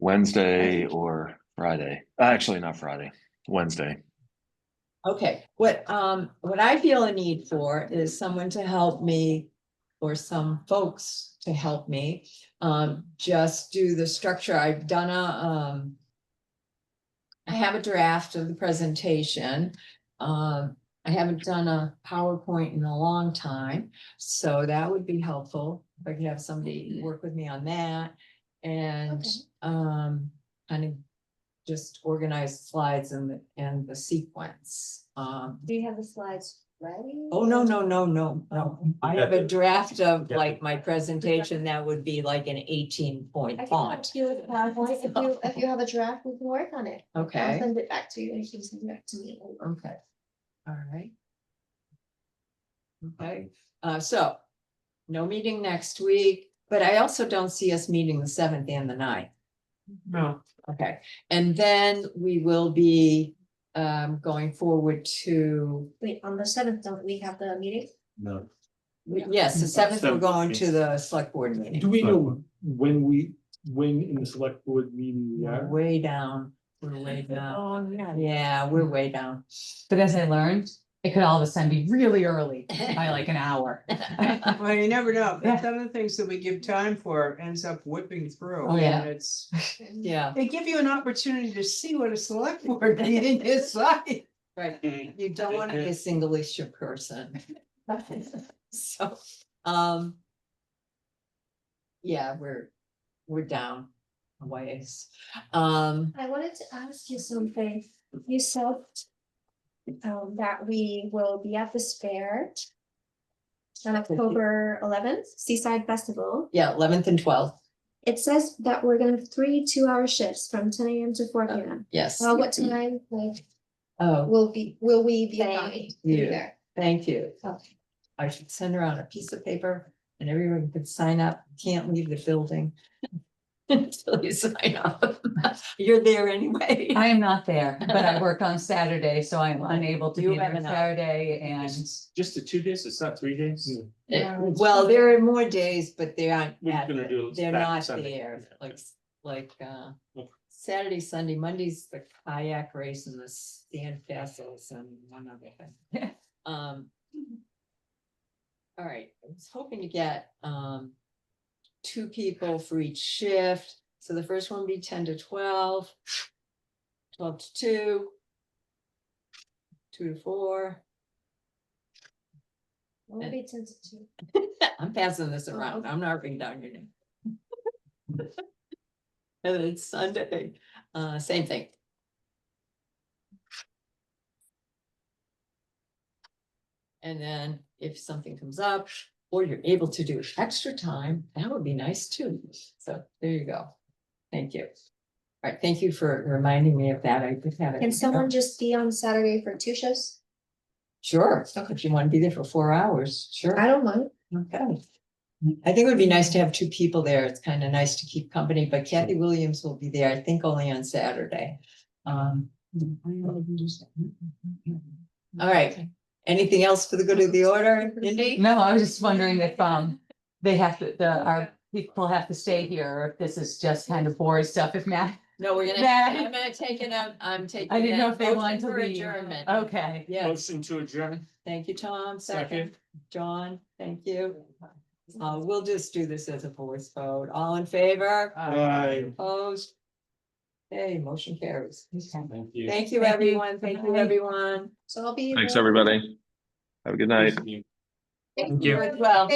Wednesday or Friday. Actually, not Friday, Wednesday. okay. What I feel a need for is someone to help me or some folks to help me just do the structure. I've done I have a draft of the presentation. I haven't done a PowerPoint in a long time, so that would be helpful. If I could have somebody work with me on that and kind of just organize slides and the sequence. Do you have the slides ready? Oh, no. I have a draft of like my presentation that would be like an 18-point font. If you have a draft, we can work on it. Okay. I'll send it back to you and you can send it back to me. Okay. All right. Okay, so no meeting next week, but I also don't see us meeting the 7th and the 9th. No, Okay, and then we will be going forward to, Wait, on the 7th, don't we have the meeting? No. yes, the 7th, we're 7th, going to yes. the select board Do meeting. we know when in the select board meeting we We're are? way down, we're way down. Oh, yeah. Yeah, we're way down. But as I learned, it could all of a sudden be really early by like an hour. well, you never know. Yeah. Some of the things that we give time for ends up whipping through. Oh, yeah. And it's, Yeah, they give you an opportunity to see what a select board meeting is like. right. You don't want to be a single issue person. So, yeah, we're down a ways. I wanted to ask you something. You said that we will be at the Spare on October 11th, Seaside Festival. Yeah, 11th and 12th, It says that we're gonna have 3 2-hour shifts from 10 a.m. to 4 p.m. yes. What time, like, Oh, will we be Thank assigned to you. be there? thank you. Okay. I should send around a piece of paper and everyone could sign up, can't leave the building. Until you sign up, you're there anyway. I am not there, but I work on Saturday, so I'm unable to You be there have enough. Saturday and. Just the 2 days, it's not 3 days? Well, there are more days, but they aren't, We're gonna do they're Saturday, not Sunday. there, like, Saturday, Sunday, Monday's the kayak race and the sand castles and one other thing. All right, I was hoping to get, 2 people for each shift. So the first one would be 10 to 12, 12 to 2, 2 to 4. Will be 10 to 2. I'm passing this around. I'm not writing down your name. And then Sunday, same thing. And then if something comes up, or you're able to do extra time, that would be nice too. So there you go. Thank you. All right, thank you for reminding me of that. I did have it. Can someone just be on Saturday for 2 shifts? Sure, if you want to be there for 4 hours, sure. I don't mind. Okay. I think it would be nice to have 2 people there. It's kind of nice to keep company, but Kathy Williams will be there, I think only on Saturday. All right, anything else for the good of the order, Indy? No, I was just wondering if they have to, our people have to stay here, or if this is just kind of boring stuff, if Matt. No, we're gonna, I'm gonna take it out, I'm taking. I didn't know that if they motion wanted to for leave. adjournment. Okay. Yes, Motion to adjourn? Thank you, Tom. Second, John, thank you. We'll just do this as a voice vote. All in favor? Aye. Opposed? Okay, motion carries. Thank you. Thank you, Thank you. everyone. Thank you, Bye. everyone. So I'll be. Thanks, everybody. Have a good night. Thank you. Well.